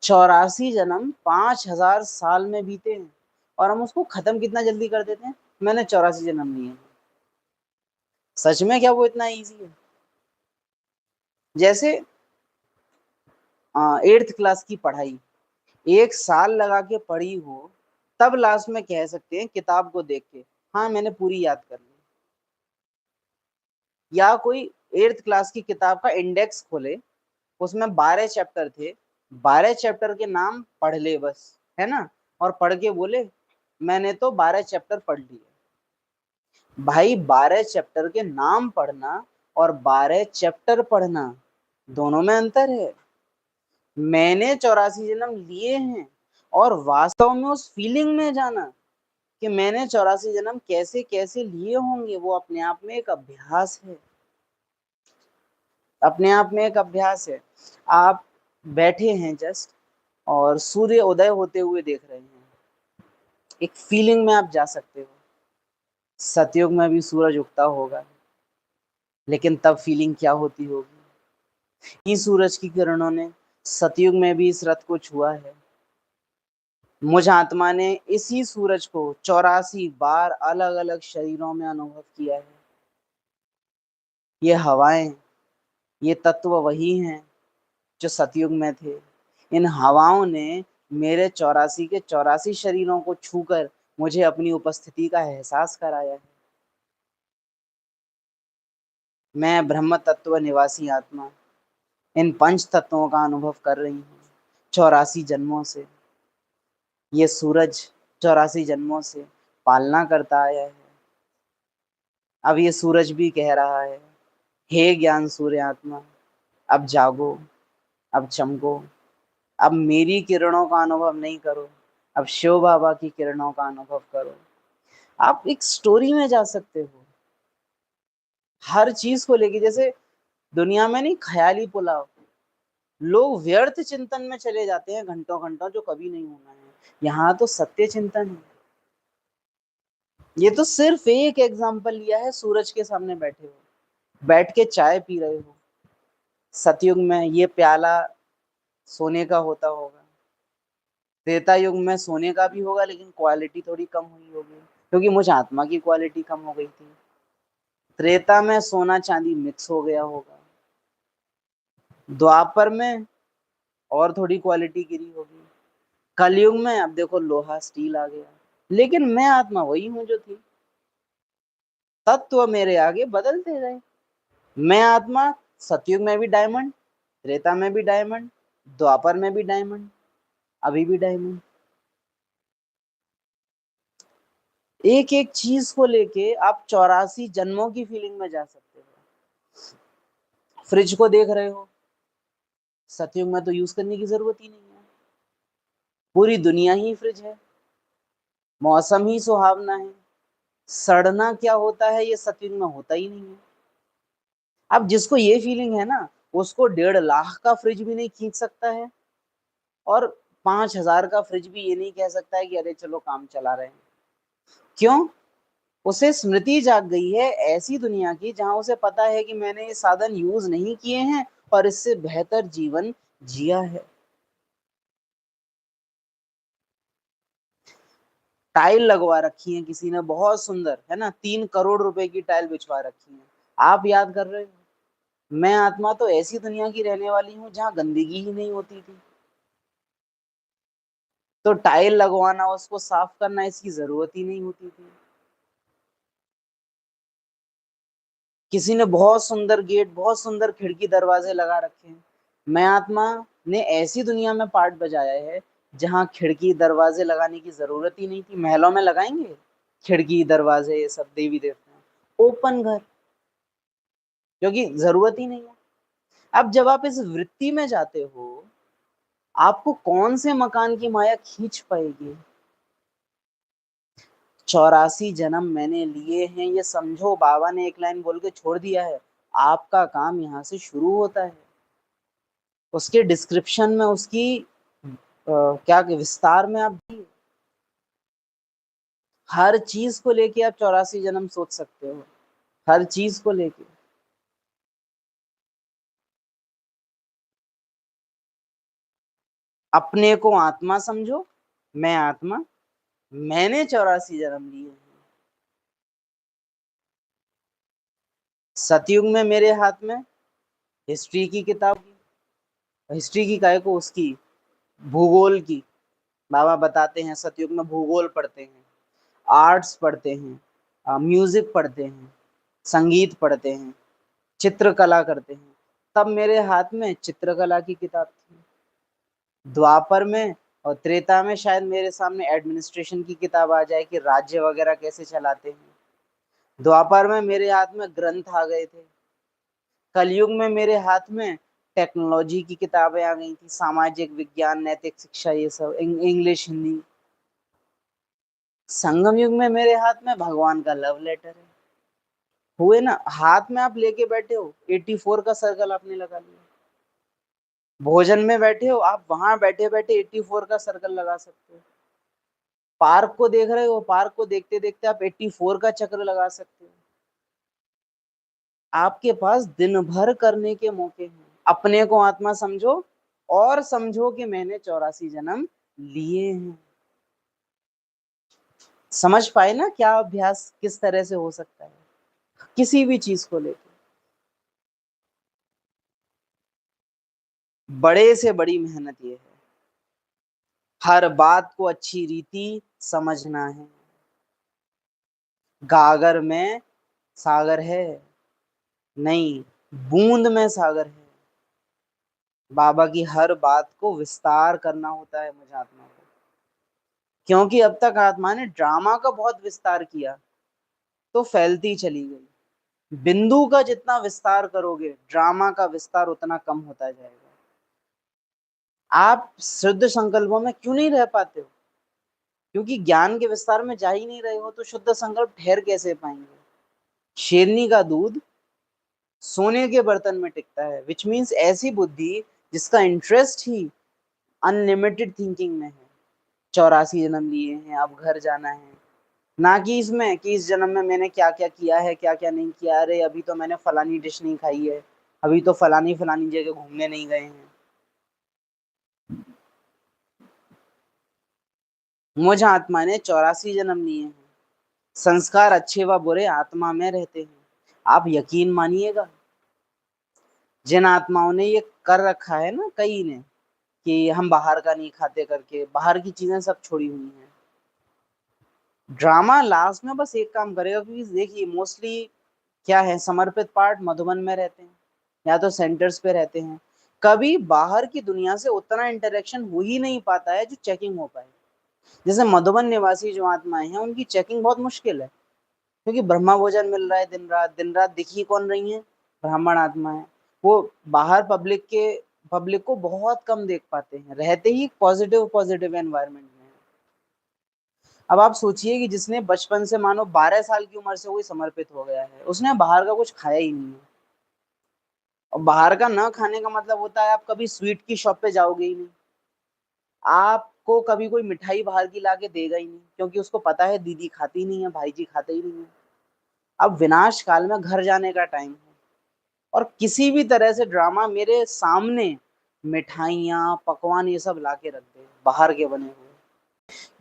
84 जन्म 5000 साल में बीते हैं, और हम उसको खत्म कितना जल्दी कर देते हैं। मैंने 84 जन्म लिए हैं। सच में क्या वो इतना इजी है? जैसे 8th क्लास की पढ़ाई 1 साल लगा के पढ़ी हो, तब लास्ट में कह सकते हैं किताब को देख के, हाँ मैंने पूरी याद कर ली। या कोई 8th क्लास की किताब का इंडेक्स खोले, उसमें 12 चैप्टर थे, 12 चैप्टर के नाम पढ़ ले बस, है ना, और पढ़ के बोले मैंने तो 12 चैप्टर पढ़ लिए। भाई 12 चैप्टर के नाम पढ़ना और 12 चैप्टर पढ़ना, दोनों में अंतर है। मैंने 84 जन्म लिए हैं, और वास्तव में उस फीलिंग में जाना कि मैंने 84 जन्म कैसे कैसे लिए होंगे, वो अपने आप में एक अभ्यास है। अपने आप में एक अभ्यास है। आप बैठे हैं जस्ट, और सूर्य उदय होते हुए देख रहे हैं, एक फीलिंग में आप जा सकते हो। सतयुग में भी सूरज उगता होगा, लेकिन तब फीलिंग क्या होती होगी। इस सूरज की किरणों ने सतयुग में भी इस रथ को छुआ है। मुझ आत्मा ने इसी सूरज को 84 बार अलग अलग शरीरों में अनुभव किया है। ये हवाएं, ये तत्व वही हैं जो सतयुग में थे। इन हवाओं ने मेरे 84 के 84 शरीरों को छूकर मुझे अपनी उपस्थिति का एहसास कराया है। मैं ब्रह्म तत्व निवासी आत्मा इन पंच तत्वों का अनुभव कर रही हूँ 84 जन्मों से। ये सूरज 84 जन्मों से पालना करता आया है। अब ये सूरज भी कह रहा है, हे ज्ञान सूर्य आत्मा, अब जागो, अब चमको, अब मेरी किरणों का अनुभव नहीं करो, अब शिव बाबा की किरणों का अनुभव करो। आप एक स्टोरी में जा सकते हो हर चीज को लेके। जैसे दुनिया में नहीं, ख्याली पुलाव, लोग व्यर्थ चिंतन में चले जाते हैं घंटों घंटों, जो कभी नहीं होना है। यहाँ तो सत्य चिंतन है। ये तो सिर्फ एक एग्जाम्पल लिया है। सूरज के सामने बैठे हो, बैठ के चाय पी रहे हो। सतयुग में ये प्याला सोने का होता होगा, त्रेता युग में सोने का भी होगा, लेकिन क्वालिटी थोड़ी कम हुई होगी, क्योंकि मुझ आत्मा की क्वालिटी कम हो गई थी। त्रेता में सोना चांदी मिक्स हो गया होगा, द्वापर में और थोड़ी क्वालिटी गिरी होगी, कलयुग में अब देखो लोहा स्टील आ गया। लेकिन मैं आत्मा वही हूं जो थी। तत्व मेरे आगे बदलते गए। मैं आत्मा सतयुग में भी डायमंड, त्रेता में भी डायमंड, द्वापर में भी डायमंड, अभी भी डायमंड। एक एक चीज को लेके आप 84 जन्मों की फीलिंग में जा सकते हो। फ्रिज को देख रहे हो, सतयुग में तो यूज करने की जरूरत ही नहीं है, पूरी दुनिया ही फ्रिज है, मौसम ही सुहावना है। सड़ना क्या होता है ये सतयुग में होता ही नहीं है। अब जिसको ये फीलिंग है ना, उसको 1.5 लाख का फ्रिज भी नहीं खींच सकता है, और 5,000 का फ्रिज भी ये नहीं कह सकता है कि अरे चलो काम चला रहे हैं। क्यों? उसे स्मृति जाग गई है ऐसी दुनिया की, जहां उसे पता है कि मैंने ये साधन यूज नहीं किए हैं और इससे बेहतर जीवन जिया है। टाइल लगवा रखी है किसी ने, बहुत सुंदर है ना, 3 करोड़ रुपए की टाइल बिछवा रखी है। आप याद कर रहे हो, मैं आत्मा तो ऐसी दुनिया की रहने वाली हूँ जहां गंदगी ही नहीं होती थी। तो टाइल लगवाना, उसको साफ करना, इसकी जरूरत ही नहीं होती थी। किसी ने बहुत सुंदर गेट, बहुत सुंदर खिड़की दरवाजे लगा रखे हैं। मैं आत्मा ने ऐसी दुनिया में पार्ट बजाया है जहां खिड़की दरवाजे लगाने की जरूरत ही नहीं थी। महलों में लगाएंगे खिड़की दरवाजे, ये सब देवी देवता, ओपन घर, क्योंकि जरूरत ही नहीं है। अब जब आप इस वृत्ति में जाते हो, आपको कौन से मकान की माया खींच पाएगी। 84 जन्म मैंने लिए हैं, ये समझो। बाबा ने एक लाइन बोल के छोड़ दिया है, आपका काम यहाँ से शुरू होता है। उसके डिस्क्रिप्शन में, उसकी क्या विस्तार में आप दिए। हर चीज को लेके आप 84 जन्म सोच सकते हो, हर चीज को लेके। अपने को आत्मा समझो, मैं आत्मा, मैंने 84 जन्म लिए हैं। सतयुग में मेरे हाथ में हिस्ट्री की किताब, हिस्ट्री की काय को, उसकी भूगोल की। बाबा बताते हैं सतयुग में भूगोल पढ़ते हैं, आर्ट्स पढ़ते हैं, म्यूजिक पढ़ते हैं, संगीत पढ़ते हैं, चित्रकला करते हैं। तब मेरे हाथ में चित्रकला की किताब थी। द्वापर में और त्रेता में शायद मेरे सामने एडमिनिस्ट्रेशन की किताब आ जाए कि राज्य वगैरह कैसे चलाते हैं। द्वापर में मेरे हाथ में ग्रंथ आ गए थे, कलयुग में मेरे हाथ में टेक्नोलॉजी की किताबें आ गई थी, सामाजिक विज्ञान, नैतिक शिक्षा, ये सब, इंग्लिश, हिंदी। संगम युग में मेरे हाथ में भगवान का लव लेटर है। हुए ना, हाथ में आप लेके बैठे हो, 84 का सर्कल आपने लगा लिया। भोजन में बैठे हो आप, वहां बैठे बैठे 84 का सर्कल लगा सकते हो। पार्क को देख रहे हो, पार्क को देखते देखते आप 84 का चक्र लगा सकते हो। आपके पास दिन भर करने के मौके हैं। अपने को आत्मा समझो, और समझो कि मैंने 84 जन्म लिए हैं। समझ पाए ना क्या अभ्यास किस तरह से हो सकता है किसी भी चीज को लेकर। बड़े से बड़ी मेहनत ये है, हर बात को अच्छी रीति समझना है। गागर में सागर है नहीं, बूंद में सागर है। बाबा की हर बात को विस्तार करना होता है मुझे आत्मा को, क्योंकि अब तक आत्मा ने ड्रामा का बहुत विस्तार किया तो फैलती चली गई। बिंदु का जितना विस्तार करोगे ड्रामा का विस्तार उतना कम होता जाएगा। आप शुद्ध संकल्पों में क्यों नहीं रह पाते हो? क्योंकि ज्ञान के विस्तार में जा ही नहीं रहे हो, तो शुद्ध संकल्प ठहर कैसे पाएंगे? शेरनी का दूध सोने के बर्तन में टिकता है, विच मीन्स ऐसी बुद्धि जिसका इंटरेस्ट ही अनलिमिटेड थिंकिंग में है। 84 जन्म लिए हैं, अब घर जाना है, ना कि इसमें कि इस जन्म में मैंने क्या क्या किया है, क्या क्या नहीं किया। अरे अभी तो मैंने फलानी डिश नहीं खाई है, अभी तो फलानी फलानी जगह घूमने नहीं गए हैं। मुझ आत्मा ने 84 जन्म लिए हैं। संस्कार अच्छे व बुरे आत्मा में रहते हैं। आप यकीन मानिएगा, जिन आत्माओं ने ये कर रखा है ना, कई ने, कि हम बाहर का नहीं खाते करके, बाहर की चीजें सब छोड़ी हुई हैं। ड्रामा लास्ट में बस एक काम करेगा, क्योंकि देखिए मोस्टली क्या है, समर्पित पार्ट मधुबन में रहते हैं या तो सेंटर्स पे रहते हैं। कभी बाहर की दुनिया से उतना इंटरेक्शन हो ही नहीं पाता है जो चेकिंग हो पाए। जैसे मधुबन निवासी जो आत्माएं हैं उनकी चेकिंग बहुत मुश्किल है, क्योंकि ब्रह्मा भोजन मिल रहा है दिन रात, दिन रात दिख ही कौन रही है, ब्राह्मण आत्माएं। वो बाहर पब्लिक को बहुत कम देख पाते हैं, रहते ही पॉजिटिव पॉजिटिव एनवायरनमेंट में। अब आप सोचिए कि जिसने बचपन से मानो 12 साल की उम्र से कोई समर्पित हो गया है, उसने बाहर का कुछ खाया ही नहीं है। और बाहर का ना खाने का मतलब होता है आप कभी स्वीट की शॉप पे जाओगे ही नहीं, आपको कभी कोई मिठाई बाहर की लाके देगा ही नहीं, क्योंकि उसको पता है दीदी खाती नहीं है, भाई जी खाते ही नहीं है। अब विनाश काल में घर जाने का टाइम है, और किसी भी तरह से ड्रामा मेरे सामने मिठाइयाँ पकवान ये सब लाके रख दे बाहर के बने हुए,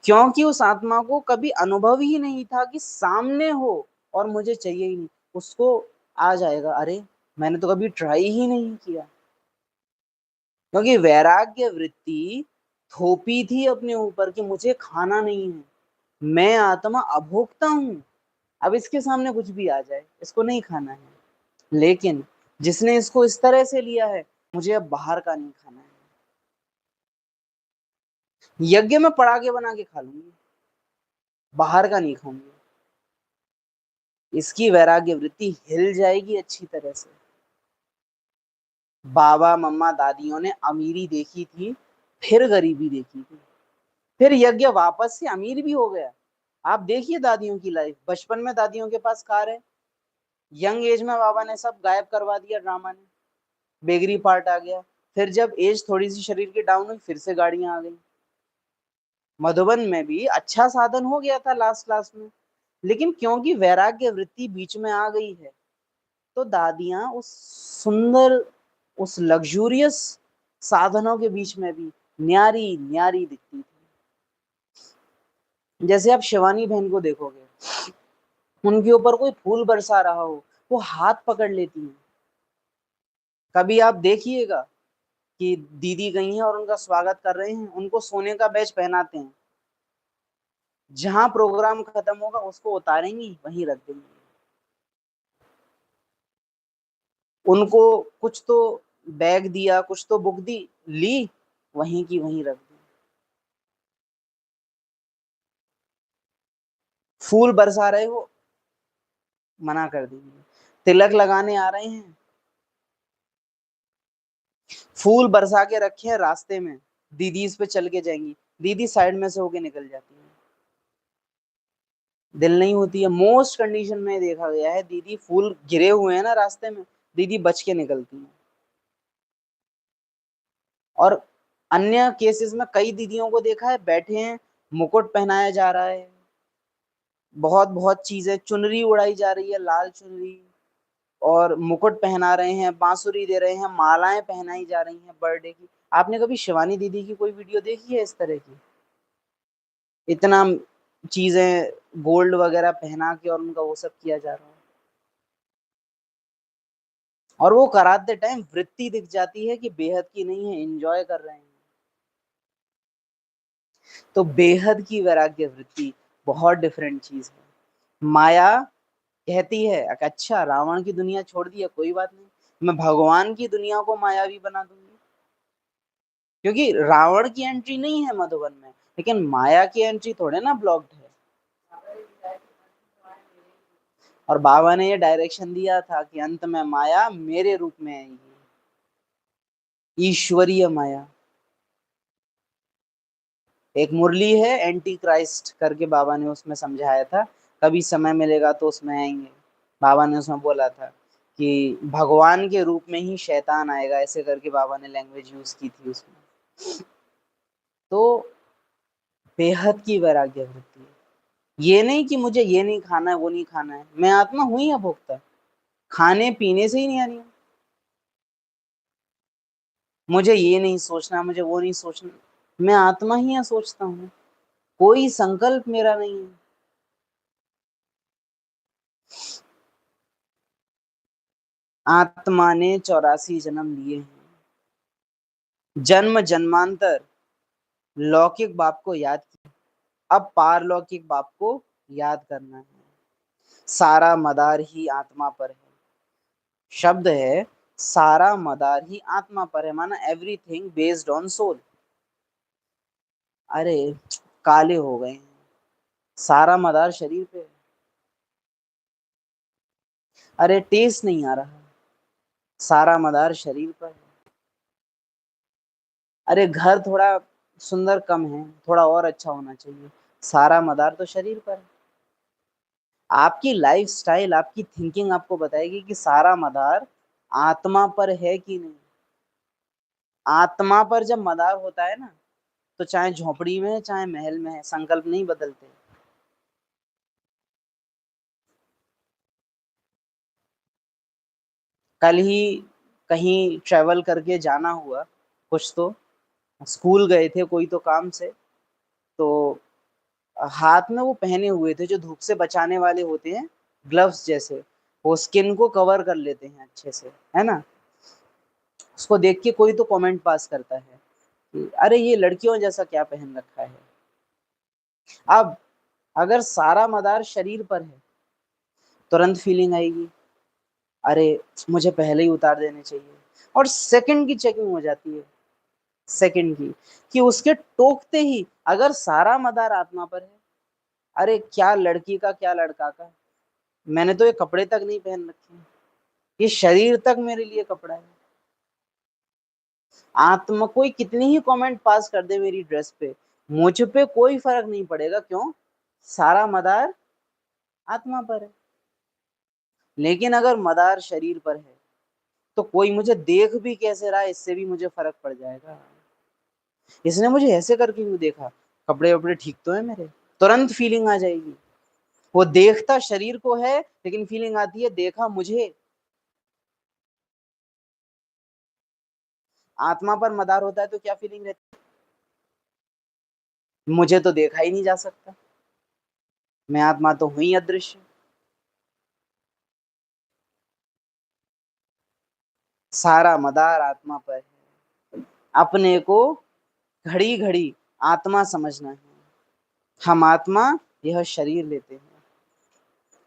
क्योंकि उस आत्मा को कभी अनुभव ही नहीं था कि सामने हो और मुझे चाहिए ही नहीं। उसको आ जाएगा, अरे मैंने तो कभी ट्राई ही नहीं किया, क्योंकि वैराग्य वृत्ति थोपी थी अपने ऊपर कि मुझे खाना नहीं है, मैं आत्मा अभोक्ता हूं। अब इसके सामने कुछ भी आ जाए, इसको नहीं खाना है। लेकिन जिसने इसको इस तरह से लिया है, मुझे अब बाहर का नहीं खाना है, यज्ञ में पड़ाके बना के खा लूंगी, बाहर का नहीं खाऊंगी। इसकी वैराग्य वृत्ति हिल जाएगी अच्छी तरह से। बाबा मम्मा दादियों ने अमीरी देखी थी, फिर गरीबी देखी थी, फिर यज्ञ वापस से अमीर भी हो गया। आप देखिए दादियों की लाइफ, बचपन में दादियों के पास कार है, यंग एज में बाबा ने सब गायब करवा दिया ड्रामा ने, बेगरी पार्ट आ गया। फिर जब एज थोड़ी सी शरीर की डाउन हुई, फिर से गाड़ियां आ गई। मधुबन में भी अच्छा साधन हो गया था लास्ट लास्ट में, लेकिन क्योंकि वैराग्य वृत्ति बीच में आ गई है, तो दादियां उस सुंदर, उस लग्जूरियस साधनों के बीच में भी न्यारी न्यारी दिखती थी। जैसे आप शिवानी बहन को देखोगे, उनके ऊपर कोई फूल बरसा रहा हो, वो हाथ पकड़ लेती हैं। कभी आप देखिएगा कि दीदी गई हैं और उनका स्वागत कर रहे हैं, उनको सोने का बैज पहनाते हैं, जहां प्रोग्राम खत्म होगा उसको उतारेंगी वहीं रख देंगी। उनको कुछ तो बैग दिया, कुछ तो बुक दी, ली, वहीं की वहीं रख दी। फूल बरसा रहे हो, मना कर दीजिए। तिलक लगाने आ रहे हैं, फूल बरसा के रखे हैं रास्ते में, दीदी इस पे चल के जाएंगी, दीदी साइड में से होके निकल जाती है, दिल नहीं होती है। मोस्ट कंडीशन में देखा गया है, दीदी फूल गिरे हुए हैं ना रास्ते में, दीदी बच के निकलती है। और अन्य केसेस में कई दीदियों को देखा है, बैठे हैं, मुकुट पहनाया जा रहा है, बहुत बहुत चीजें, चुनरी उड़ाई जा रही है, लाल चुनरी, और मुकुट पहना रहे हैं, बांसुरी दे रहे हैं, मालाएं पहनाई जा रही हैं बर्थडे की। आपने कभी शिवानी दीदी की कोई वीडियो देखी है इस तरह की? इतना चीजें गोल्ड वगैरह पहना के और उनका वो सब किया जा रहा है, और वो कराते टाइम वृत्ति दिख जाती है कि बेहद की नहीं है, एंजॉय कर रहे हैं। तो बेहद की वैराग्य वृत्ति बहुत डिफरेंट चीज है। माया कहती है अच्छा रावण की दुनिया छोड़ दी है, कोई बात नहीं, मैं भगवान की दुनिया को मायावी बना दूंगी। क्योंकि रावण की एंट्री नहीं है मधुबन में, लेकिन माया की एंट्री थोड़े ना ब्लॉक्ड है। और बाबा ने ये डायरेक्शन दिया था कि अंत में माया मेरे रूप में आएगी, ईश्वरीय माया। एक मुरली है एंटी क्राइस्ट करके, बाबा ने उसमें समझाया था, कभी समय मिलेगा तो उसमें आएंगे। बाबा ने उसमें बोला था कि भगवान के रूप में ही शैतान आएगा, ऐसे करके बाबा ने लैंग्वेज यूज की थी उसमें। तो बेहद की वैराग्य वृत्ति है, ये नहीं कि मुझे ये नहीं खाना है वो नहीं खाना है, मैं आत्मा हूं या भोक्ता, खाने पीने से ही नहीं आ रही हूँ। मुझे ये नहीं सोचना, मुझे वो नहीं सोचना, मैं आत्मा ही या सोचता हूँ, कोई संकल्प मेरा नहीं है। आत्मा ने 84 जन्म लिए हैं, जन्म जन्मांतर लौकिक बाप को याद किया, अब पारलौकिक बाप को याद करना है। सारा मदार ही आत्मा पर है, शब्द है सारा मदार ही आत्मा पर है, माना एवरीथिंग बेस्ड ऑन सोल। अरे काले हो गए हैं, सारा मदार शरीर पे है। अरे टेस्ट नहीं आ रहा, सारा मदार शरीर पर है। अरे घर थोड़ा सुंदर कम है, थोड़ा और अच्छा होना चाहिए, सारा मदार तो शरीर पर है। आपकी लाइफ स्टाइल, आपकी थिंकिंग आपको बताएगी कि सारा मदार आत्मा पर है कि नहीं। आत्मा पर जब मदार होता है ना, तो चाहे झोपड़ी में है चाहे महल में है, संकल्प नहीं बदलते। कल ही कहीं ट्रेवल करके जाना हुआ, कुछ तो स्कूल गए थे कोई तो काम से, तो हाथ में वो पहने हुए थे जो धूप से बचाने वाले होते हैं, ग्लव्स जैसे, वो स्किन को कवर कर लेते हैं अच्छे से, है ना। उसको देख के कोई तो कमेंट पास करता है कि अरे ये लड़कियों जैसा क्या पहन रखा है। अब अगर सारा मदार शरीर पर है, तुरंत फीलिंग आएगी अरे मुझे पहले ही उतार देने चाहिए, और सेकंड की चेकिंग हो जाती है, सेकंड की, कि उसके टोकते ही अगर सारा मदार आत्मा पर है, अरे क्या लड़की का क्या लड़का का, मैंने तो ये कपड़े तक नहीं पहन रखे, ये शरीर तक मेरे लिए कपड़ा है। आत्मा कोई कितनी ही कमेंट पास कर दे मेरी ड्रेस पे, मुझ पे कोई फर्क नहीं पड़ेगा, क्यों, सारा मदार आत्मा पर है। लेकिन अगर मदार शरीर पर है, तो कोई मुझे देख भी कैसे रहा है इससे भी मुझे फर्क पड़ जाएगा। इसने मुझे ऐसे करके क्यों देखा, कपड़े वपड़े ठीक तो है मेरे, तुरंत फीलिंग आ जाएगी। वो देखता शरीर को है, लेकिन फीलिंग आती है देखा मुझे। आत्मा पर मदार होता है तो क्या फीलिंग रहती है, मुझे तो देखा ही नहीं जा सकता, मैं आत्मा तो हुई अदृश्य। सारा मदार आत्मा पर है, अपने को घड़ी घड़ी आत्मा समझना है। हम आत्मा, यह शरीर लेते हैं।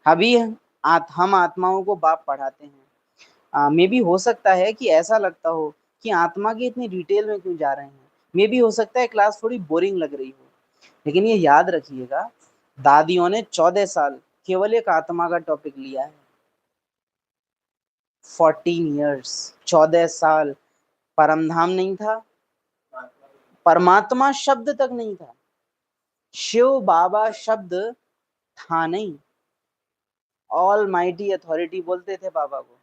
अभी हम आत्माओं को बाप पढ़ाते हैं। मे भी हो सकता है कि ऐसा लगता हो कि आत्मा की इतनी डिटेल में क्यों जा रहे हैं, मे भी हो सकता है क्लास थोड़ी बोरिंग लग रही हो, लेकिन ये याद रखिएगा, दादियों ने 14 साल केवल एक आत्मा का टॉपिक लिया है। 14 years, 14 साल। परमधाम नहीं था, परमात्मा शब्द तक नहीं था, शिव बाबा शब्द था नहीं। ऑल माइटी अथॉरिटी बोलते थे बाबा को।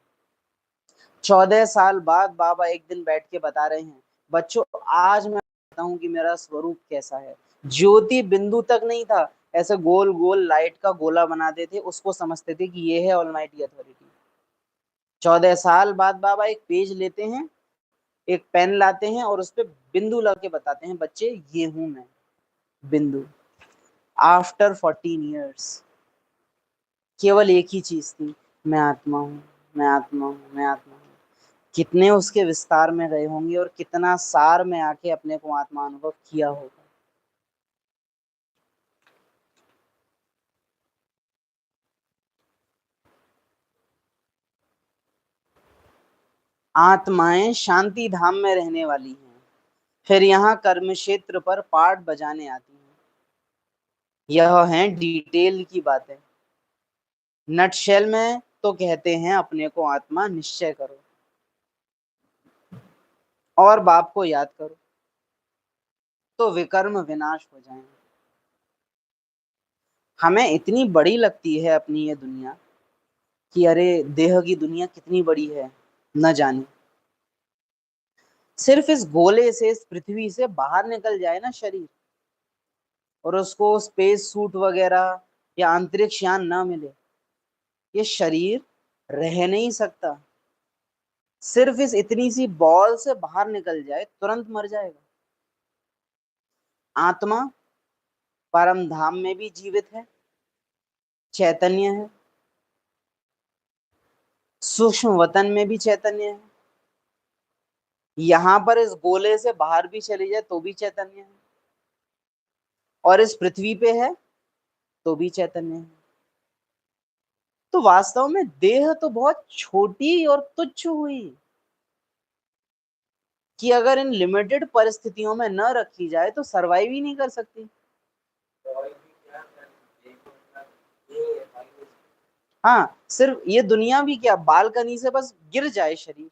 14 साल बाद बाबा एक दिन बैठ के बता रहे हैं, बच्चों आज मैं बताता हूँ कि मेरा स्वरूप कैसा है। ज्योति बिंदु तक नहीं था, ऐसे गोल गोल लाइट का गोला बनाते थे, उसको समझते थे कि ये है ऑलमाइटी अथॉरिटी। 14 साल बाद बाबा एक पेज लेते हैं, एक पेन लाते हैं और उस पर बिंदु लगा के बताते हैं, बच्चे ये हूं मैं, बिंदु। आफ्टर 14 years केवल एक ही चीज थी, मैं आत्मा हूँ, मैं आत्मा हूँ, मैं आत्मा हूँ। कितने उसके विस्तार में गए होंगे और कितना सार में आके अपने को आत्मा अनुभव किया होगा। आत्माएं शांति धाम में रहने वाली हैं, फिर यहाँ कर्म क्षेत्र पर पाठ बजाने आती हैं। यह है डिटेल की बातें। नटशेल में तो कहते हैं अपने को आत्मा निश्चय करो और बाप को याद करो तो विकर्म विनाश हो जाएंगे। हमें इतनी बड़ी लगती है अपनी ये दुनिया कि अरे देह की दुनिया कितनी बड़ी है न जाने। सिर्फ इस गोले से, इस पृथ्वी से बाहर निकल जाए ना शरीर, और उसको स्पेस सूट वगैरह या अंतरिक्ष यान न मिले, ये शरीर रह नहीं सकता। सिर्फ इस इतनी सी बॉल से बाहर निकल जाए तुरंत मर जाएगा। आत्मा परम धाम में भी जीवित है, चैतन्य है, सूक्ष्म वतन में भी चैतन्य है, यहां पर इस गोले से बाहर भी चली जाए तो भी चैतन्य है, और इस पृथ्वी पे है तो भी चैतन्य है। तो वास्तव में देह तो बहुत छोटी और तुच्छ हुई कि अगर इन लिमिटेड परिस्थितियों में न रखी जाए तो सरवाइव ही नहीं कर सकती। हाँ, सिर्फ ये दुनिया भी क्या, बालकनी से बस गिर जाए शरीर,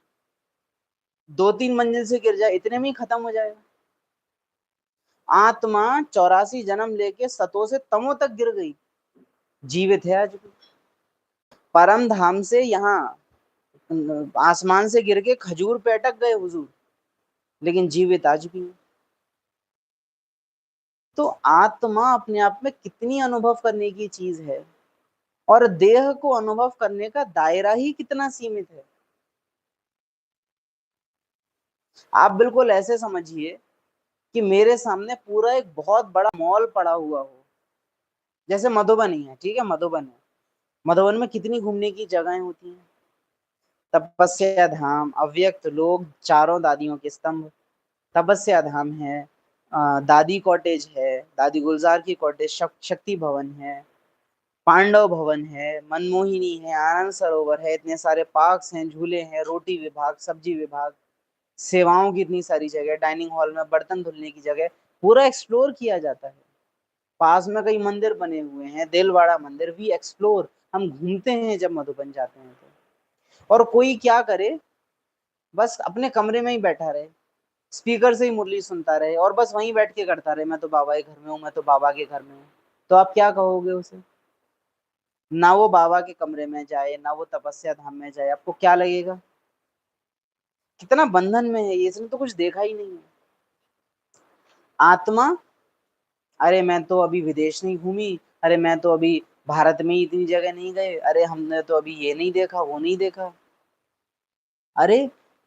2-3 मंजिल से गिर जाए, इतने में ही खत्म हो जाएगा। आत्मा 84 जन्म लेके सतों से तमों तक गिर गई, जीवित है आज भी। परम धाम से यहाँ आसमान से गिर के खजूर पे अटक गए हुजूर, लेकिन जीवित आज भी है। तो आत्मा अपने आप में कितनी अनुभव करने की चीज है, और देह को अनुभव करने का दायरा ही कितना सीमित है। आप बिल्कुल ऐसे समझिए कि मेरे सामने पूरा एक बहुत बड़ा मॉल पड़ा हुआ हो, जैसे मधुबन ही है, ठीक है, मधुबन है। मधुबन में कितनी घूमने की जगहें होती हैं, तपस्या धाम, अव्यक्त लोक, चारों दादियों के स्तंभ, तपस्या धाम है, दादी कॉटेज है, दादी गुलजार की कॉटेज, शक्ति भवन है, पांडव भवन है, मनमोहिनी है, आनंद सरोवर है, इतने सारे पार्क्स हैं, झूले हैं, रोटी विभाग, सब्जी विभाग, सेवाओं की इतनी सारी जगह, डाइनिंग हॉल में बर्तन धुलने की जगह, पूरा एक्सप्लोर किया जाता है। पास में कई मंदिर बने हुए हैं, देलवाड़ा मंदिर भी एक्सप्लोर, हम घूमते हैं जब मधुबन जाते हैं तो। और कोई क्या करे, बस अपने कमरे में ही बैठा रहे, स्पीकर से ही मुरली सुनता रहे और बस वहीं बैठ के करता रहे, मैं तो बाबा के घर में हूँ, मैं तो बाबा के घर में हूँ। तो आप क्या कहोगे उसे? ना वो बाबा के कमरे में जाए, ना वो तपस्या धाम में जाए, आपको क्या लगेगा? कितना बंधन में है ये, इसने तो कुछ देखा ही नहीं है। आत्मा, अरे मैं तो अभी विदेश नहीं घूमी, अरे मैं तो अभी भारत में ही इतनी जगह नहीं गए, अरे हमने तो अभी ये नहीं देखा, वो नहीं देखा। अरे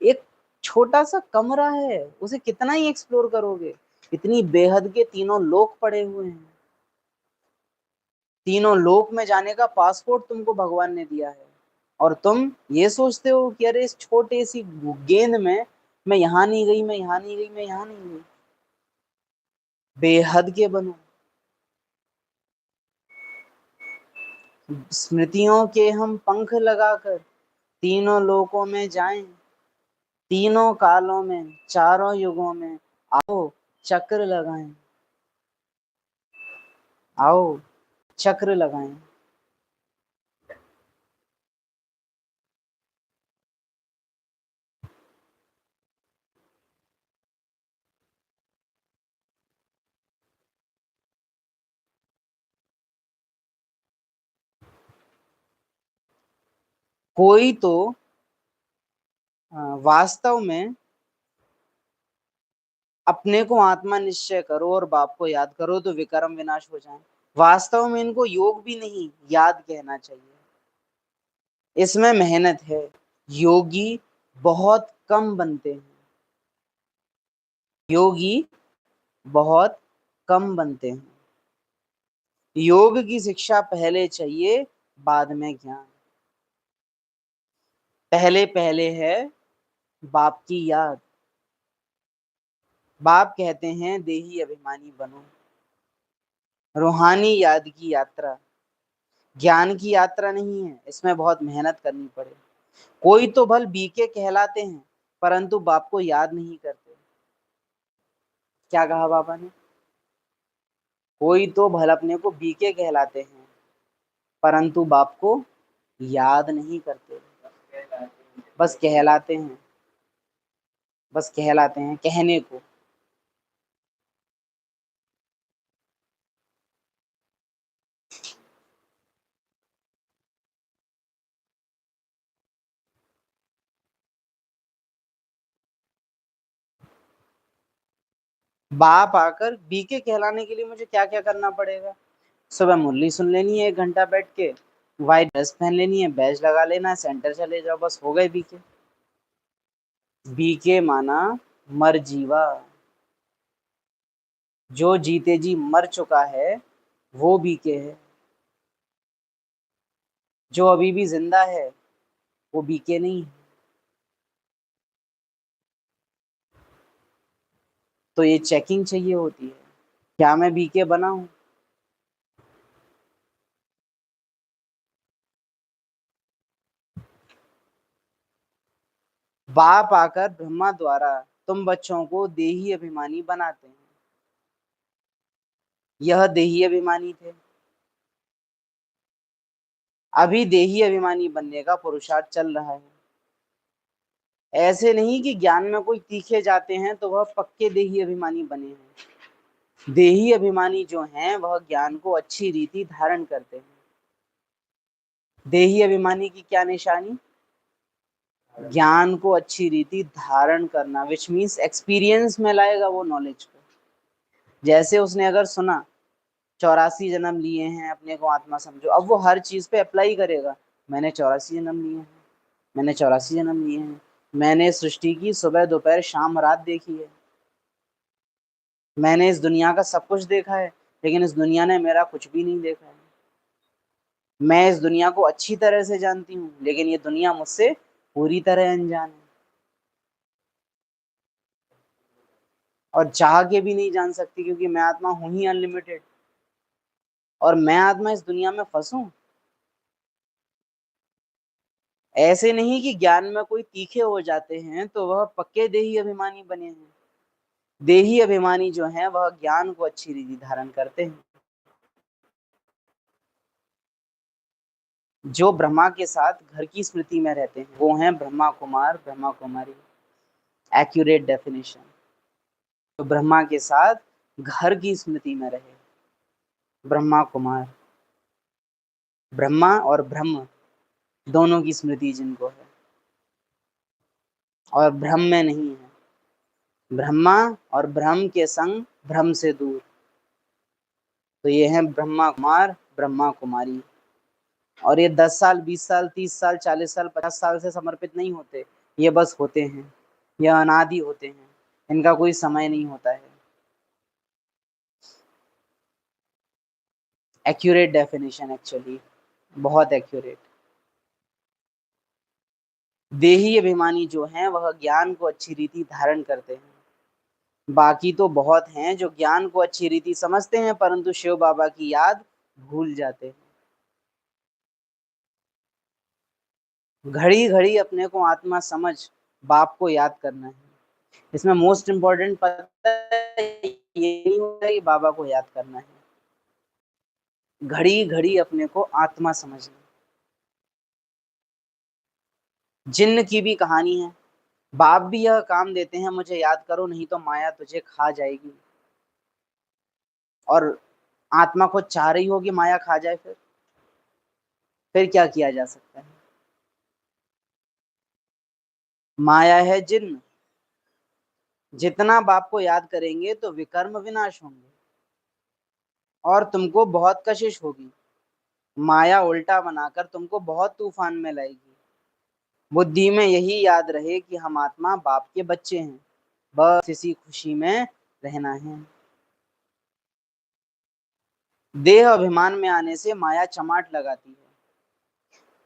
एक छोटा सा कमरा है, उसे कितना ही एक्सप्लोर करोगे? इतनी बेहद के तीनों लोक पड़े हुए हैं, तीनों लोक में जाने का पासपोर्ट तुमको भगवान ने दिया है, और तुम ये सोचते हो कि अरे इस छोटे सी गेंद में मैं यहाँ नहीं गई, मैं यहाँ नहीं गई, मैं यहाँ नहीं गई। बेहद के बनो, स्मृतियों के हम पंख लगाकर तीनों लोकों में जाएं, तीनों कालों में, चारों युगों में। आओ चक्र लगाएं, आओ चक्र लगाएं। कोई तो वास्तव में अपने को आत्मा निश्चय करो और बाप को याद करो तो विकर्म विनाश हो जाए। वास्तव में इनको योग भी नहीं, याद कहना चाहिए। इसमें मेहनत है। योगी बहुत कम बनते हैं। योगी बहुत कम बनते हैं। योग की शिक्षा पहले चाहिए, बाद में ज्ञान। पहले पहले है बाप की याद। बाप कहते हैं देही अभिमानी बनो। रूहानी याद की यात्रा ज्ञान की यात्रा नहीं है, इसमें बहुत मेहनत करनी पड़े। कोई तो भल बीके कहलाते हैं परंतु बाप को याद नहीं करते। क्या कहा बाबा ने? कोई तो भल अपने को बीके कहलाते हैं परंतु बाप को याद नहीं करते। बस कहलाते हैं, बस कहलाते हैं कहने को। बाप आकर बीके कहलाने के लिए मुझे क्या क्या करना पड़ेगा? सुबह मुरली सुन लेनी है 1 घंटा बैठ के, व्हाइट ड्रेस पहन लेनी है, बैज लगा लेना है, सेंटर चले जाओ, बस हो गए बीके। बीके माना मर जीवा। जो जीते जी मर चुका है वो बीके है। जो अभी भी जिंदा है वो बीके नहीं है। तो ये चेकिंग चाहिए होती है, क्या मैं बीके बना हूं? बाप आकर ब्रह्मा द्वारा तुम बच्चों को देही अभिमानी बनाते हैं। यह देही अभिमानी थे, अभी देही अभिमानी बनने का पुरुषार्थ चल रहा है। ऐसे नहीं कि ज्ञान में कोई तीखे जाते हैं तो वह पक्के देही अभिमानी बने हैं। देही अभिमानी जो हैं वह ज्ञान को अच्छी रीति धारण करते हैं। देही अभिमानी की क्या निशानी? ज्ञान को अच्छी रीति धारण करना, विच मीन्स एक्सपीरियंस में लाएगा वो नॉलेज को। जैसे उसने अगर सुना 84 जन्म लिए हैं, अपने को आत्मा समझो, अब वो हर चीज पे अप्लाई करेगा। मैंने 84 जन्म लिए हैं, मैंने 84 जन्म लिए हैं, मैंने सृष्टि की सुबह दोपहर शाम रात देखी है, मैंने इस दुनिया का सब कुछ देखा है, लेकिन इस दुनिया ने मेरा कुछ भी नहीं देखा है। मैं इस दुनिया को अच्छी तरह से जानती हूँ लेकिन ये दुनिया मुझसे पूरी तरह अनजान है, और चाह के भी नहीं जान सकती क्योंकि मैं आत्मा हूं ही अनलिमिटेड। और मैं आत्मा इस दुनिया में फंसूं? ऐसे नहीं कि ज्ञान में कोई तीखे हो जाते हैं तो वह पक्के देही अभिमानी बने हैं। देही अभिमानी जो हैं वह ज्ञान को अच्छी रीति धारण करते हैं। जो ब्रह्मा के साथ घर की स्मृति में रहते हैं वो हैं ब्रह्मा कुमार ब्रह्मा कुमारी। Accurate definition. तो ब्रह्मा के साथ घर की स्मृति में रहे, ब्रह्मा कुमार। ब्रह्मा और ब्रह्म दोनों की स्मृति जिनको है और भ्रम में नहीं है। ब्रह्मा और भ्रम के संग भ्रम से दूर। तो ये है ब्रह्मा कुमार ब्रह्मा कुमारी। और ये 10 साल 20 साल 30 साल 40 साल 50 साल से समर्पित नहीं होते, ये बस होते हैं, ये अनादि होते हैं, इनका कोई समय नहीं होता है। एक्यूरेट डेफिनेशन, एक्चुअली बहुत एक्यूरेट। देही अभिमानी जो हैं वह ज्ञान को अच्छी रीति धारण करते हैं। बाकी तो बहुत हैं जो ज्ञान को अच्छी रीति समझते हैं परंतु शिव बाबा की याद भूल जाते हैं। घड़ी घड़ी अपने को आत्मा समझ बाप को याद करना है। इसमें मोस्ट इम्पोर्टेंट पता है ये नहीं होता है कि बाबा को याद करना है, घड़ी घड़ी अपने को आत्मा समझना। जिन्न की भी कहानी है, बाप भी यह काम देते हैं, मुझे याद करो नहीं तो माया तुझे खा जाएगी। और आत्मा को चाह रही होगी माया खा जाए, फिर क्या किया जा सकता है? माया है जिन्न, जितना बाप को याद करेंगे तो विकर्म विनाश होंगे और तुमको बहुत कशिश होगी। माया उल्टा बनाकर तुमको बहुत तूफान में लाएगी। बुद्धि में यही याद रहे कि हम आत्मा बाप के बच्चे हैं, बस इसी खुशी में रहना है। देह अभिमान में आने से माया चमाट लगाती है।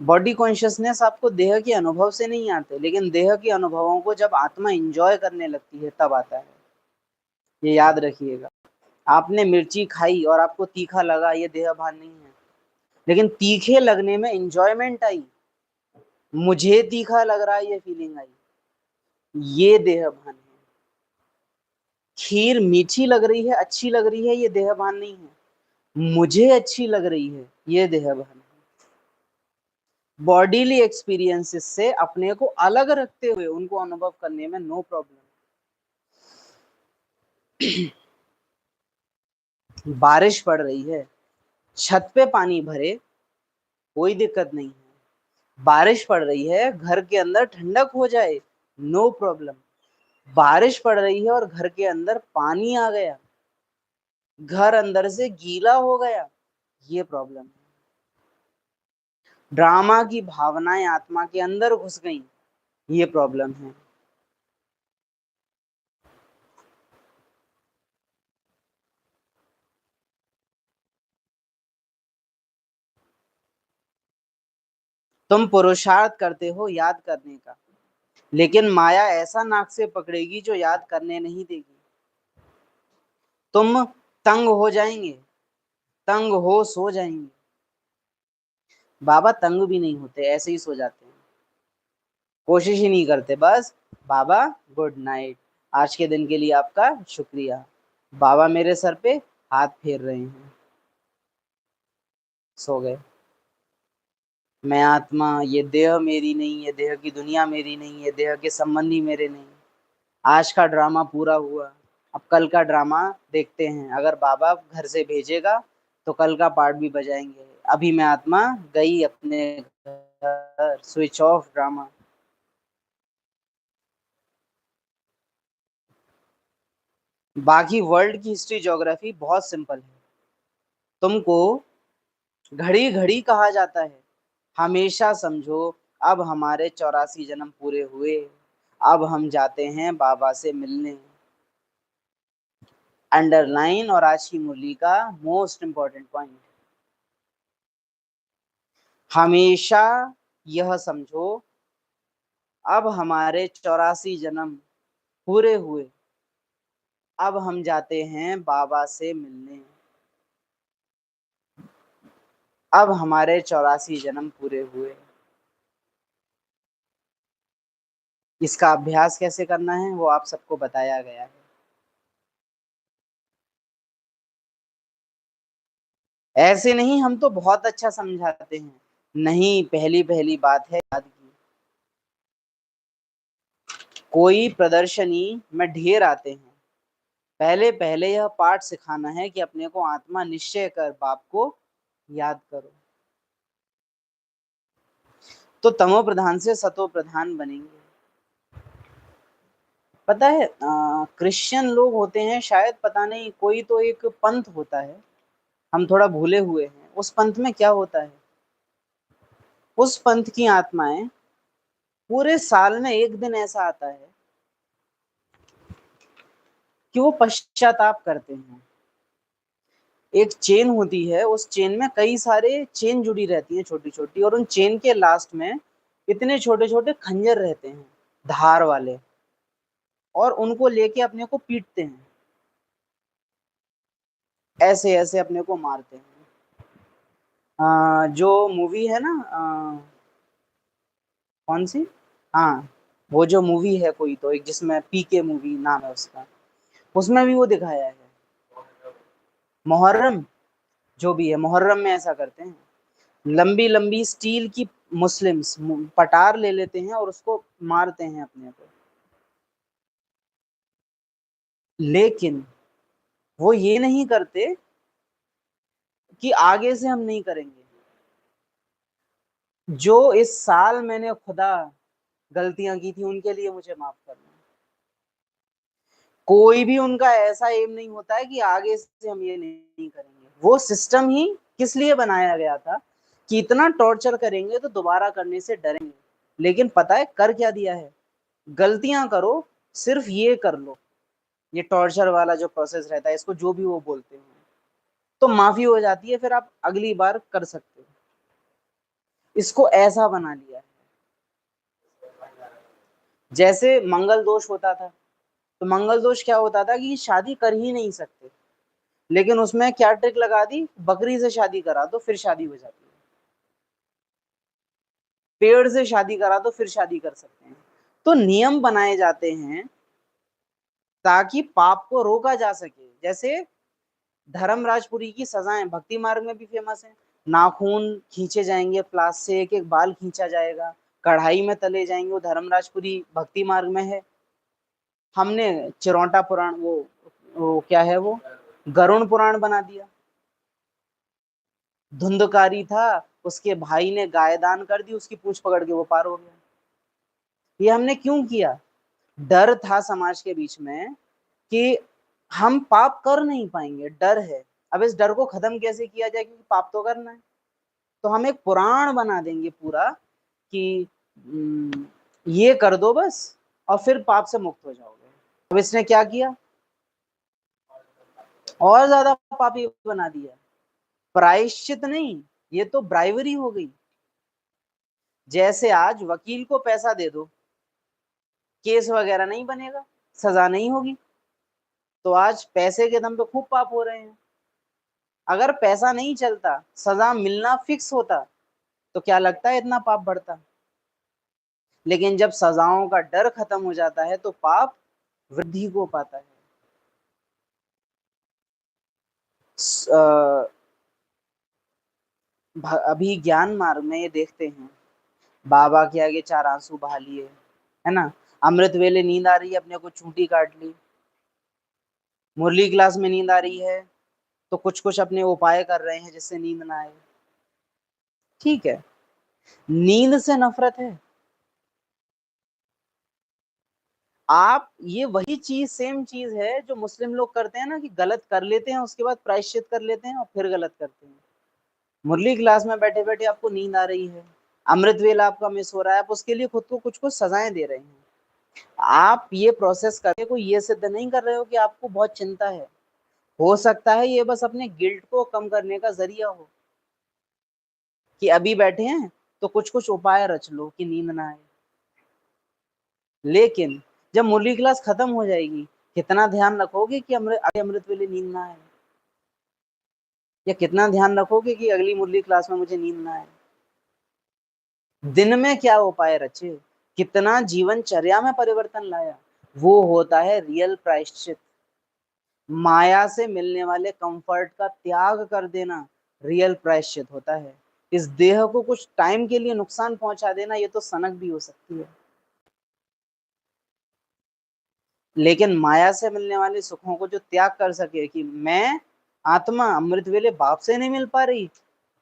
बॉडी कॉन्शियसनेस आपको देह के अनुभव से नहीं आते, लेकिन देह के अनुभवों को जब आत्मा एंजॉय करने लगती है तब आता है। ये याद रखिएगा। आपने मिर्ची खाई और आपको तीखा लगा, ये देह भान नहीं है, लेकिन तीखे लगने में एंजॉयमेंट आई, मुझे तीखा लग रहा है ये फीलिंग आई, ये देह भान है। खीर मीठी लग रही है, अच्छी लग रही है, ये देह भान नहीं है, मुझे अच्छी लग रही है, ये देह भान है। बॉडीली एक्सपीरियंसेस से अपने को अलग रखते हुए उनको अनुभव करने में नो प्रॉब्लम। बारिश पड़ रही है, छत पे पानी भरे, कोई दिक्कत नहीं है। बारिश पड़ रही है, घर के अंदर ठंडक हो जाए, नो प्रॉब्लम। बारिश पड़ रही है और घर के अंदर पानी आ गया, घर अंदर से गीला हो गया, ये प्रॉब्लम है। ड्रामा की भावनाएं आत्मा के अंदर घुस गई, ये प्रॉब्लम है। तुम पुरुषार्थ करते हो याद करने का, लेकिन माया ऐसा नाक से पकड़ेगी जो याद करने नहीं देगी। तुम तंग हो जाएंगे, तंग हो सो जाएंगे। बाबा तंग भी नहीं होते, ऐसे ही सो जाते हैं, कोशिश ही नहीं करते। बस बाबा गुड नाइट, आज के दिन के लिए आपका शुक्रिया, बाबा मेरे सर पे हाथ फेर रहे हैं, सो गए। मैं आत्मा, ये देह मेरी नहीं, ये देह की दुनिया मेरी नहीं, ये देह के संबंधी मेरे नहीं। आज का ड्रामा पूरा हुआ, अब कल का ड्रामा देखते हैं। अगर बाबा घर से भेजेगा तो कल का पार्ट भी बजाएंगे। अभी मैं आत्मा गई अपने घर, स्विच ऑफ ड्रामा। बाकी वर्ल्ड की हिस्ट्री ज्योग्राफी बहुत सिंपल है। तुमको घड़ी घड़ी कहा जाता है, हमेशा समझो अब हमारे 84 जन्म पूरे हुए, अब हम जाते हैं बाबा से मिलने। अंडरलाइन और आज की मुरली का मोस्ट इंपॉर्टेंट पॉइंट, हमेशा यह समझो अब हमारे 84 जन्म पूरे हुए, अब हम जाते हैं बाबा से मिलने। अब हमारे 84 जन्म पूरे हुए। इसका अभ्यास कैसे करना है वो आप सबको बताया गया है। ऐसे नहीं, हम तो बहुत अच्छा समझाते हैं, नहीं, पहली पहली बात है याद की। कोई प्रदर्शनी में ढेर आते हैं, पहले पहले यह पाठ सिखाना है कि अपने को आत्मा निश्चय कर बाप को याद करो, तो तमो प्रधान से सतो प्रधान बनेंगे। पता है क्रिश्चियन लोग होते हैं शायद, पता नहीं, कोई तो एक पंथ होता है, हम थोड़ा भूले हुए हैं। उस पंथ में क्या होता है, उस पंथ की आत्माएं पूरे साल में एक दिन ऐसा आता है कि वो पश्चाताप करते हैं। एक चेन होती है, उस चेन में कई सारे चेन जुड़ी रहती हैं छोटी छोटी, और उन चेन के लास्ट में इतने छोटे छोटे खंजर रहते हैं, धार वाले, और उनको लेके अपने को पीटते हैं, ऐसे ऐसे अपने को मारते हैं। जो मूवी है ना, कौन सी, हाँ, वो जो मूवी है कोई तो एक, जिसमें पीके मूवी नाम है उसका, उसमें भी वो दिखाया है। मुहर्रम, जो भी है, मुहर्रम में ऐसा करते हैं, लंबी लंबी स्टील की मुस्लिम्स पटार ले लेते हैं और उसको मारते हैं अपने को। लेकिन वो ये नहीं करते कि आगे से हम नहीं करेंगे। जो इस साल मैंने खुदा गलतियां की थी उनके लिए मुझे माफ करना। कोई भी उनका ऐसा एम नहीं होता है कि आगे से हम ये नहीं करेंगे। वो सिस्टम ही किस लिए बनाया गया था कि इतना टॉर्चर करेंगे तो दोबारा करने से डरेंगे। लेकिन पता है कर क्या दिया है, गलतियां करो, सिर्फ ये कर लो, ये टॉर्चर वाला जो प्रोसेस रहता है, इसको जो भी वो बोलते हैं, तो माफी हो जाती है, फिर आप अगली बार कर सकते हो। इसको ऐसा बना लिया है। जैसे मंगल दोष होता था, तो मंगल दोष क्या होता था कि शादी कर ही नहीं सकते, लेकिन उसमें क्या ट्रिक लगा दी, बकरी से शादी करा दो फिर शादी हो जाती है, पेड़ से शादी करा दो फिर शादी कर सकते हैं। तो नियम बनाए जाते हैं ताकि पाप को रोका जा सके। जैसे धर्मराजपुरी की सजाएं भक्ति मार्ग में भी फेमस है। नाखून खींचे जाएंगे, प्लास से एक एक बाल खींचा जाएगा, कढ़ाई में तले जाएंगे, वो धर्मराजपुरी भक्ति मार्ग में है। हमने चिरौंटा पुराण, वो क्या है, वो गरुण पुराण बना दिया। धुंधकारी था, उसके भाई ने गाय दान कर दी, उसकी पूंछ पकड़ के वो पार हो गया। ये हमने क्यों किया? डर था समाज के बीच में कि हम पाप कर नहीं पाएंगे, डर है। अब इस डर को खत्म कैसे किया जाए, क्योंकि पाप तो करना है। तो हम एक पुराण बना देंगे पूरा कि ये कर दो बस, और फिर पाप से मुक्त हो जाओगे। अब इसने क्या किया, और ज्यादा पापी बना दिया। प्रायश्चित नहीं, ये तो ब्राइवरी हो गई। जैसे आज वकील को पैसा दे दो, केस वगैरह नहीं बनेगा, सजा नहीं होगी, तो आज पैसे के दम पे खूब पाप हो रहे हैं। अगर पैसा नहीं चलता, सजा मिलना फिक्स होता, तो क्या लगता है इतना पाप बढ़ता? लेकिन जब सजाओं का डर खत्म हो जाता है तो पाप वृद्धि को पाता है। अभी ज्ञान मार्ग में ये देखते हैं, बाबा के आगे चार आंसू बहा लिए, है ना, अमृत वेले नींद आ रही है, अपने को चूंटी काट ली, मुरली क्लास में नींद आ रही है, तो कुछ कुछ अपने उपाय कर रहे हैं जिससे नींद ना आए। ठीक है, नींद से नफरत है। आप ये वही चीज, सेम चीज है जो मुस्लिम लोग करते हैं ना, कि गलत कर लेते हैं उसके बाद प्रायश्चित कर लेते हैं और फिर गलत करते हैं। मुरली क्लास में बैठे बैठे आपको नींद आ रही है, अमृत वेला आपका मिस हो रहा है, आप उसके लिए खुद को कुछ कुछ सजाएं दे रहे हैं। आप ये प्रोसेस करके कोई ये सिद्ध नहीं कर रहे हो कि आपको बहुत चिंता है। हो सकता है ये बस अपने गिल्ट को कम करने का जरिया हो, कि अभी बैठे हैं तो कुछ कुछ उपाय रच लो कि नींद ना आए। लेकिन जब मुरली क्लास खत्म हो जाएगी, कितना ध्यान रखोगे कि अमृत वेले नींद ना आए, या कितना ध्यान रखोगे कि अगली मुरली क्लास में मुझे नींद ना आए? दिन में क्या उपाय रचे, कितना जीवनचर्या में परिवर्तन लाया, वो होता है रियल प्रायश्चित। माया से मिलने वाले कंफर्ट का त्याग कर देना रियल प्रायश्चित होता है। इस देह को कुछ टाइम के लिए नुकसान पहुंचा देना, ये तो सनक भी हो सकती है, लेकिन माया से मिलने वाले सुखों को जो त्याग कर सके, कि मैं आत्मा अमृत वेले बाप से नहीं मिल पा रही,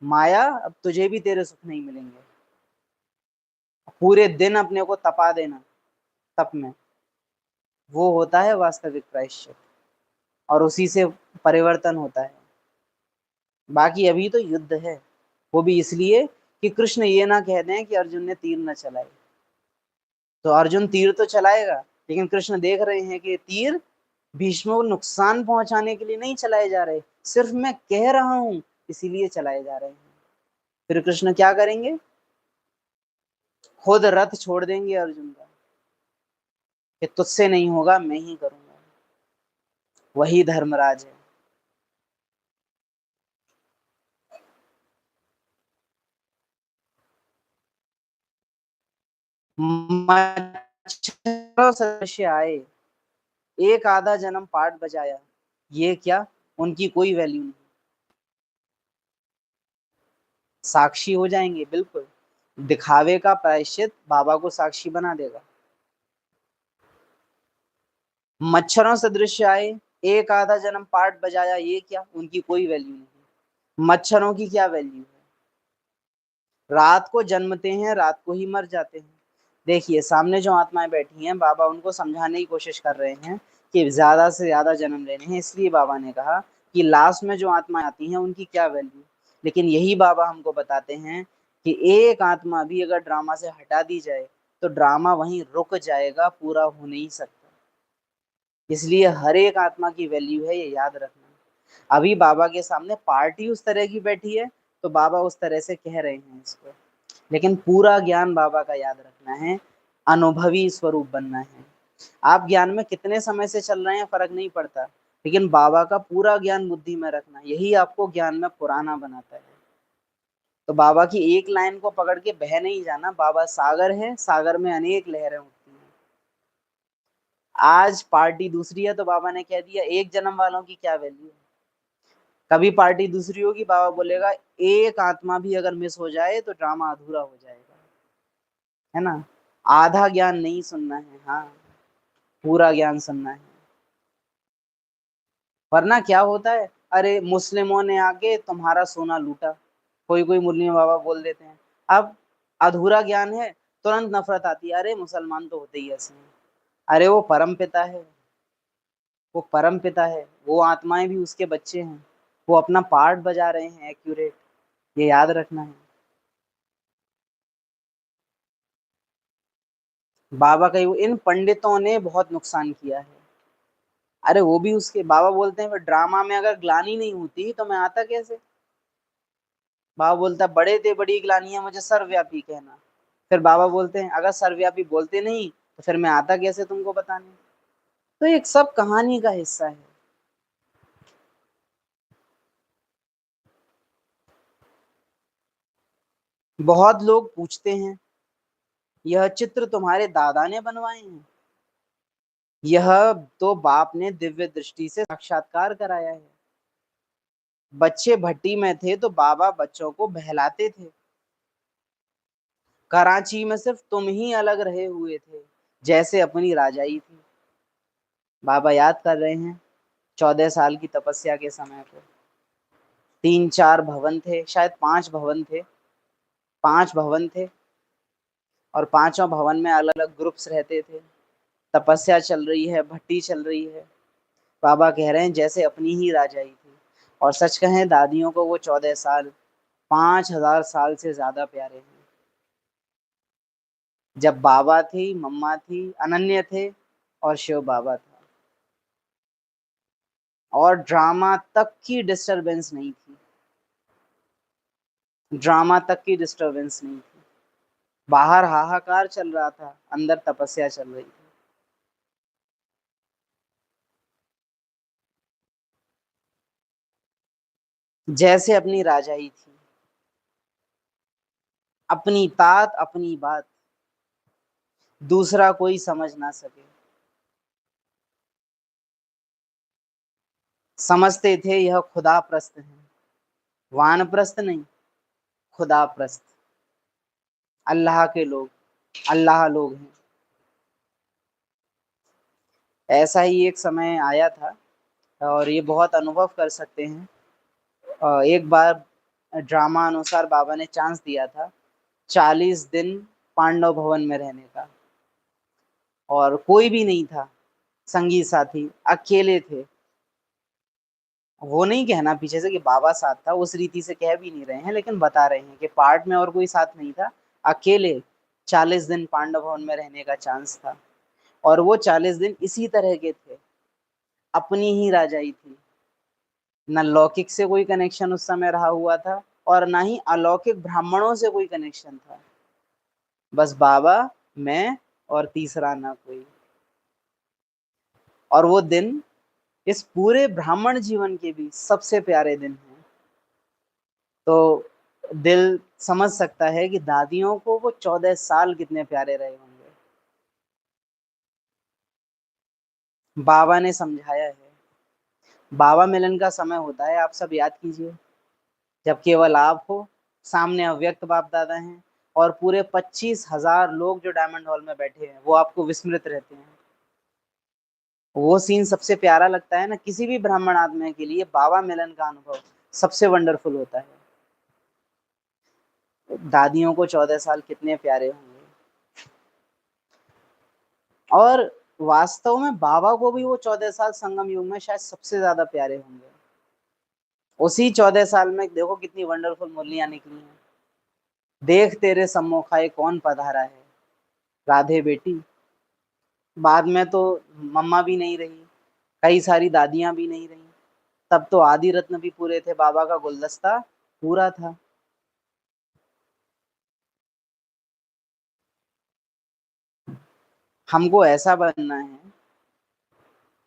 माया अब तुझे भी तेरे सुख नहीं मिलेंगे, पूरे दिन अपने को तपा देना तप में, वो होता है वास्तविक प्रायश्चित, और उसी से परिवर्तन होता है। बाकी अभी तो युद्ध है, वो भी इसलिए कि कृष्ण ये ना कह दें कि अर्जुन ने तीर न चलाए। तो अर्जुन तीर तो चलाएगा, लेकिन कृष्ण देख रहे हैं कि तीर भीष्म को नुकसान पहुंचाने के लिए नहीं चलाए जा रहे, सिर्फ मैं कह रहा हूं इसीलिए चलाए जा रहे हैं। फिर कृष्ण क्या करेंगे, खुद रथ छोड़ देंगे अर्जुन का, कि तुझसे नहीं होगा, मैं ही करूंगा। वही धर्मराज है। मच्छरों सदृश आए, एक आधा जन्म पाठ बजाया, ये क्या, उनकी कोई वैल्यू नहीं। साक्षी हो जाएंगे, बिल्कुल, दिखावे का प्रायश्चित बाबा को साक्षी बना देगा। मच्छरों सदृश आए, एक आधा जन्म पाठ बजाया, ये क्या, उनकी कोई वैल्यू नहीं। मच्छरों की क्या वैल्यू है, रात को जन्मते हैं, रात को ही मर जाते हैं। देखिए सामने जो आत्माएं बैठी हैं, बाबा उनको समझाने की कोशिश कर रहे हैं कि ज्यादा से ज्यादा जन्म लेने हैं, इसलिए बाबा ने कहा कि लास्ट में जो आत्माएं आती हैं उनकी क्या वैल्यू। लेकिन यही बाबा हमको बताते हैं कि एक आत्मा भी अगर ड्रामा से हटा दी जाए तो ड्रामा वहीं रुक जाएगा, पूरा हो नहीं सकता। इसलिए हर एक आत्मा की वैल्यू है, ये याद रखना। अभी बाबा के सामने पार्टी उस तरह की बैठी है तो बाबा उस तरह से कह रहे हैं इसको, लेकिन पूरा ज्ञान बाबा का याद रखना है, अनुभवी स्वरूप बनना है। आप ज्ञान में कितने समय से चल रहे हैं फर्क नहीं पड़ता, लेकिन बाबा का पूरा ज्ञान बुद्धि में रखना, यही आपको ज्ञान में पुराना बनाता है। तो बाबा की एक लाइन को पकड़ के बह नहीं जाना। बाबा सागर है, सागर में अनेक लहरें उठती हैं। आज पार्टी दूसरी है तो बाबा ने कह दिया एक जन्म वालों की क्या वैल्यू है। कभी पार्टी दूसरी होगी, बाबा बोलेगा एक आत्मा भी अगर मिस हो जाए तो ड्रामा अधूरा हो जाएगा, है ना। आधा ज्ञान नहीं सुनना है, हाँ, पूरा ज्ञान सुनना है। वरना क्या होता है, अरे मुस्लिमों ने आके तुम्हारा सोना लूटा, कोई कोई मुस्लिम बाबा बोल देते हैं। अब अधूरा ज्ञान है, तुरंत नफरत आती है, अरे मुसलमान तो होते ही ऐसे हैं। अरे वो परम पिता है, वो परम पिता है, वो आत्माएं भी उसके बच्चे हैं, वो अपना पार्ट बजा रहे हैं एक्यूरेट, ये याद रखना है। बाबा का इन पंडितों ने बहुत नुकसान किया है। अरे वो भी उसके बाबा बोलते हैं, ड्रामा में अगर ग्लानी नहीं होती तो मैं आता कैसे। बाबा बोलता बड़े थे बड़ी ग्लानियां मुझे सर्वव्यापी कहना। फिर बाबा बोलते हैं अगर सर्वव्यापी बोलते नहीं तो फिर मैं आता कैसे तुमको बताने। तो एक सब कहानी का हिस्सा है। बहुत लोग पूछते हैं यह चित्र तुम्हारे दादा ने बनवाए हैं। यह तो बाप ने दिव्य दृष्टि से साक्षात्कार कराया है। बच्चे भट्टी में थे तो बाबा बच्चों को बहलाते थे। कराची में सिर्फ तुम ही अलग रहे हुए थे, जैसे अपनी राजाई थी। बाबा याद कर रहे हैं 14 साल की तपस्या के समय को। 3-4 भवन थे, शायद 5 भवन थे, 5 भवन थे, और पांचों भवन में अलग अलग ग्रुप्स रहते थे। तपस्या चल रही है, भट्टी चल रही है। बाबा कह रहे हैं जैसे अपनी ही राजाई थी। और सच कहें दादियों को वो 14 साल 5,000 साल से ज्यादा प्यारे हैं। जब बाबा थी, मम्मा थी, अनन्य थे, और शिव बाबा था। और ड्रामा तक की डिस्टरबेंस नहीं थी, ड्रामा तक की डिस्टरबेंस नहीं थी। बाहर हाहाकार चल रहा था, अंदर तपस्या चल रही थी। जैसे अपनी राजाई थी, अपनी तात अपनी बात, दूसरा कोई समझ ना सके। समझते थे यह खुदा प्रस्त है, वानप्रस्थ नहीं, खुदा प्रस्त, अल्लाह के लोग, अल्लाह लोग हैं। ऐसा ही एक समय आया था, और ये बहुत अनुभव कर सकते हैं। एक बार ड्रामा अनुसार बाबा ने चांस दिया था 40 दिन पांडव भवन में रहने का, और कोई भी नहीं था, संगी साथी अकेले थे। वो नहीं कहना पीछे से कि बाबा साथ था, उस रीति से कह भी नहीं रहे हैं, लेकिन बता रहे हैं कि पार्ट में और कोई साथ नहीं था, अकेले 40 दिन पांडव भवन में रहने का चांस था। और वो 40 दिन इसी तरह के थे, अपनी ही राजाई थी। न लौकिक से कोई कनेक्शन उस समय रहा हुआ था, और ना ही अलौकिक ब्राह्मणों से कोई कनेक्शन था। बस बाबा, मैं, और तीसरा ना कोई। और वो दिन इस पूरे ब्राह्मण जीवन के भी सबसे प्यारे दिन हैं। तो दिल समझ सकता है कि दादियों को वो 14 साल कितने प्यारे रहे होंगे। बाबा ने समझाया है। बाबा मिलन का समय होता है, आप सब याद कीजिए, जब केवल आप हो, सामने अव्यक्त बाप दादा हैं, और पूरे 25,000 लोग जो डायमंड हॉल में बैठे हैं वो आपको विस्मृत रहते हैं। वो सीन सबसे प्यारा लगता है ना, किसी भी ब्राह्मण आत्मा के लिए बाबा मिलन का अनुभव सबसे वंडरफुल होता है। दादियों को 14 साल कितने प्यारे होंगे। और वास्तव में बाबा को भी वो 14 साल संगम युग में शायद सबसे ज्यादा प्यारे होंगे। उसी 14 साल में देखो कितनी वंडरफुल मुरलियां निकली हैं। देख तेरे सम्मुखाए कौन पधारा है, राधे बेटी। बाद में तो मम्मा भी नहीं रही, कई सारी दादियां भी नहीं रही, तब तो आदि रत्न भी पूरे थे, बाबा का गुलदस्ता पूरा था। हमको ऐसा बनना है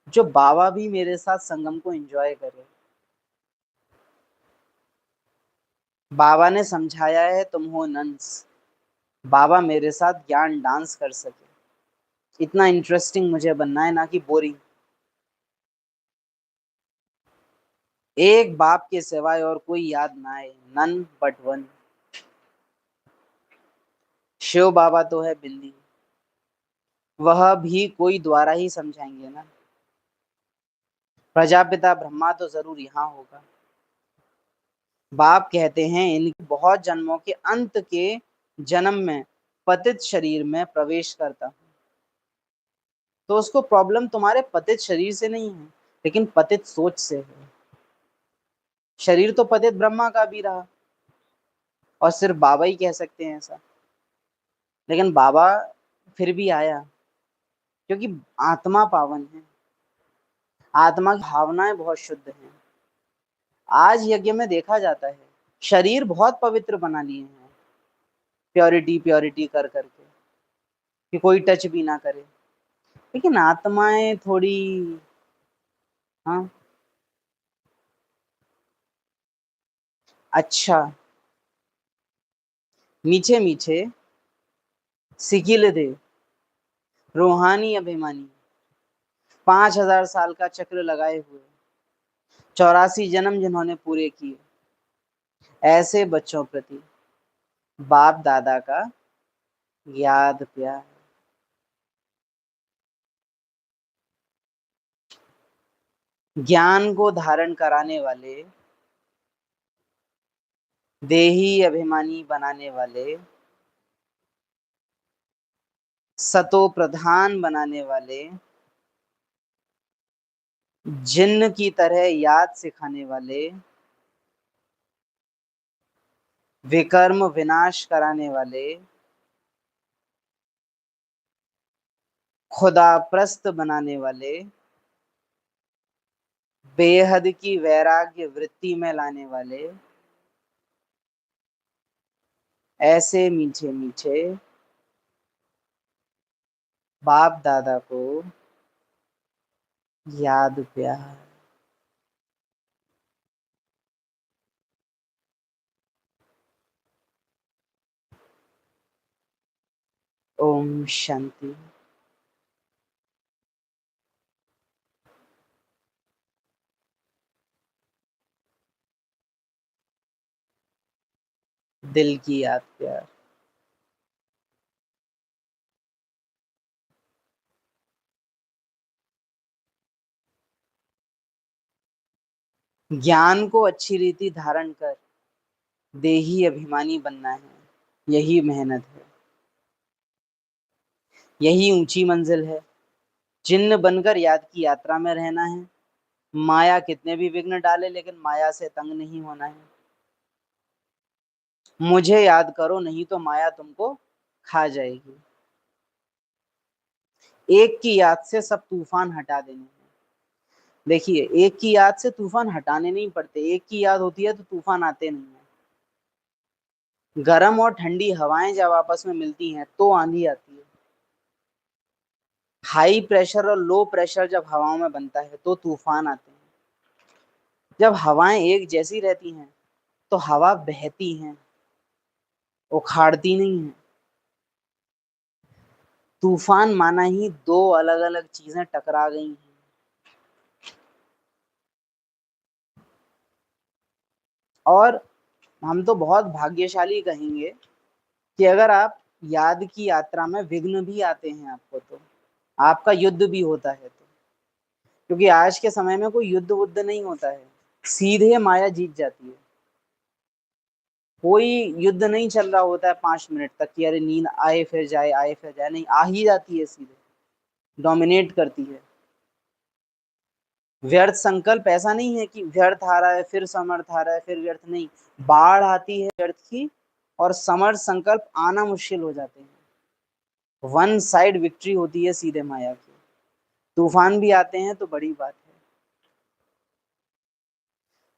जो बाबा भी मेरे साथ संगम को एंजॉय करे। बाबा ने समझाया है तुम हो नंस, बाबा मेरे साथ ज्ञान डांस कर सके। इतना इंटरेस्टिंग मुझे बनना है, ना कि बोरिंग। एक बाप के सिवाय और कोई याद ना आए, नन बट वन। शिव बाबा तो है बिल्ली, वह भी कोई द्वारा ही समझाएंगे ना। प्रजापिता ब्रह्मा तो जरूर यहाँ होगा। बाप कहते हैं इनके बहुत जन्मों के अंत के जन्म में पतित शरीर में प्रवेश करता हूँ। तो उसको प्रॉब्लम तुम्हारे पतित शरीर से नहीं है, लेकिन पतित सोच से है। शरीर तो पतित ब्रह्मा का भी रहा, और सिर्फ बाबा ही कह सकते हैं ऐसा। लेकिन बाबा फिर भी आया, क्योंकि आत्मा पावन है, आत्मा की भावनाएं बहुत शुद्ध हैं। आज यज्ञ में देखा जाता है, शरीर बहुत पवित्र बना लिए हैं, प्योरिटी प्योरिटी कर करके, कि कोई टच भी ना करे। लेकिन आत्माएं थोड़ी, हाँ। अच्छा, मीठे मीठे सिकिल दे, रूहानी अभिमानी, 5,000 साल का चक्र लगाए हुए, 84 जन्म जिन्होंने पूरे किए, ऐसे बच्चों प्रति बाप दादा का याद प्यार। ज्ञान को धारण कराने वाले, देही अभिमानी बनाने वाले, सतो प्रधान बनाने वाले, जिन्न की तरह याद सिखाने वाले, विकर्म विनाश कराने वाले, खुदा प्रस्त बनाने वाले, बेहद की वैराग्य वृत्ति में लाने वाले, ऐसे मीठे मीठे बाप दादा को याद प्यार। ओम शांति। दिल की याद प्यार। ज्ञान को अच्छी रीति धारण कर देही अभिमानी बनना है, यही मेहनत है, यही ऊंची मंजिल है। जिन्न बनकर याद की यात्रा में रहना है। माया कितने भी विघ्न डाले, लेकिन माया से तंग नहीं होना है। मुझे याद करो, नहीं तो माया तुमको खा जाएगी। एक की याद से सब तूफान हटा देने हैं। देखिए, एक की याद से तूफान हटाने नहीं पड़ते, एक की याद होती है तो तूफान आते नहीं है। गर्म और ठंडी हवाएं जब आपस में मिलती हैं तो आंधी आती है। हाई प्रेशर और लो प्रेशर जब हवाओं में बनता है तो तूफान आते हैं। जब हवाएं एक जैसी रहती हैं तो हवा बहती हैं, उखाड़ती नहीं है। तूफान माना ही दो अलग अलग चीजें टकरा गई हैं। और हम तो बहुत भाग्यशाली कहेंगे कि अगर आप याद की यात्रा में विघ्न भी आते हैं आपको, तो आपका युद्ध भी होता है तो, क्योंकि आज के समय में कोई युद्ध वुद्ध नहीं होता है, सीधे माया जीत जाती है। कोई युद्ध नहीं चल रहा होता है 5 मिनट तक कि अरे नींद आए फिर जाए, आए फिर जाए, नहीं, आ ही जाती है सीधे। डोमिनेट करती है। व्यर्थ संकल्प ऐसा नहीं है कि व्यर्थ आ रहा है फिर समर्थ आ रहा है फिर व्यर्थ, नहीं, बाढ़ आती है व्यर्थ की और समर्थ संकल्प आना मुश्किल हो जाते हैं। वन साइड विक्ट्री होती है सीधे माया की। तूफान भी आते हैं तो बड़ी बात है,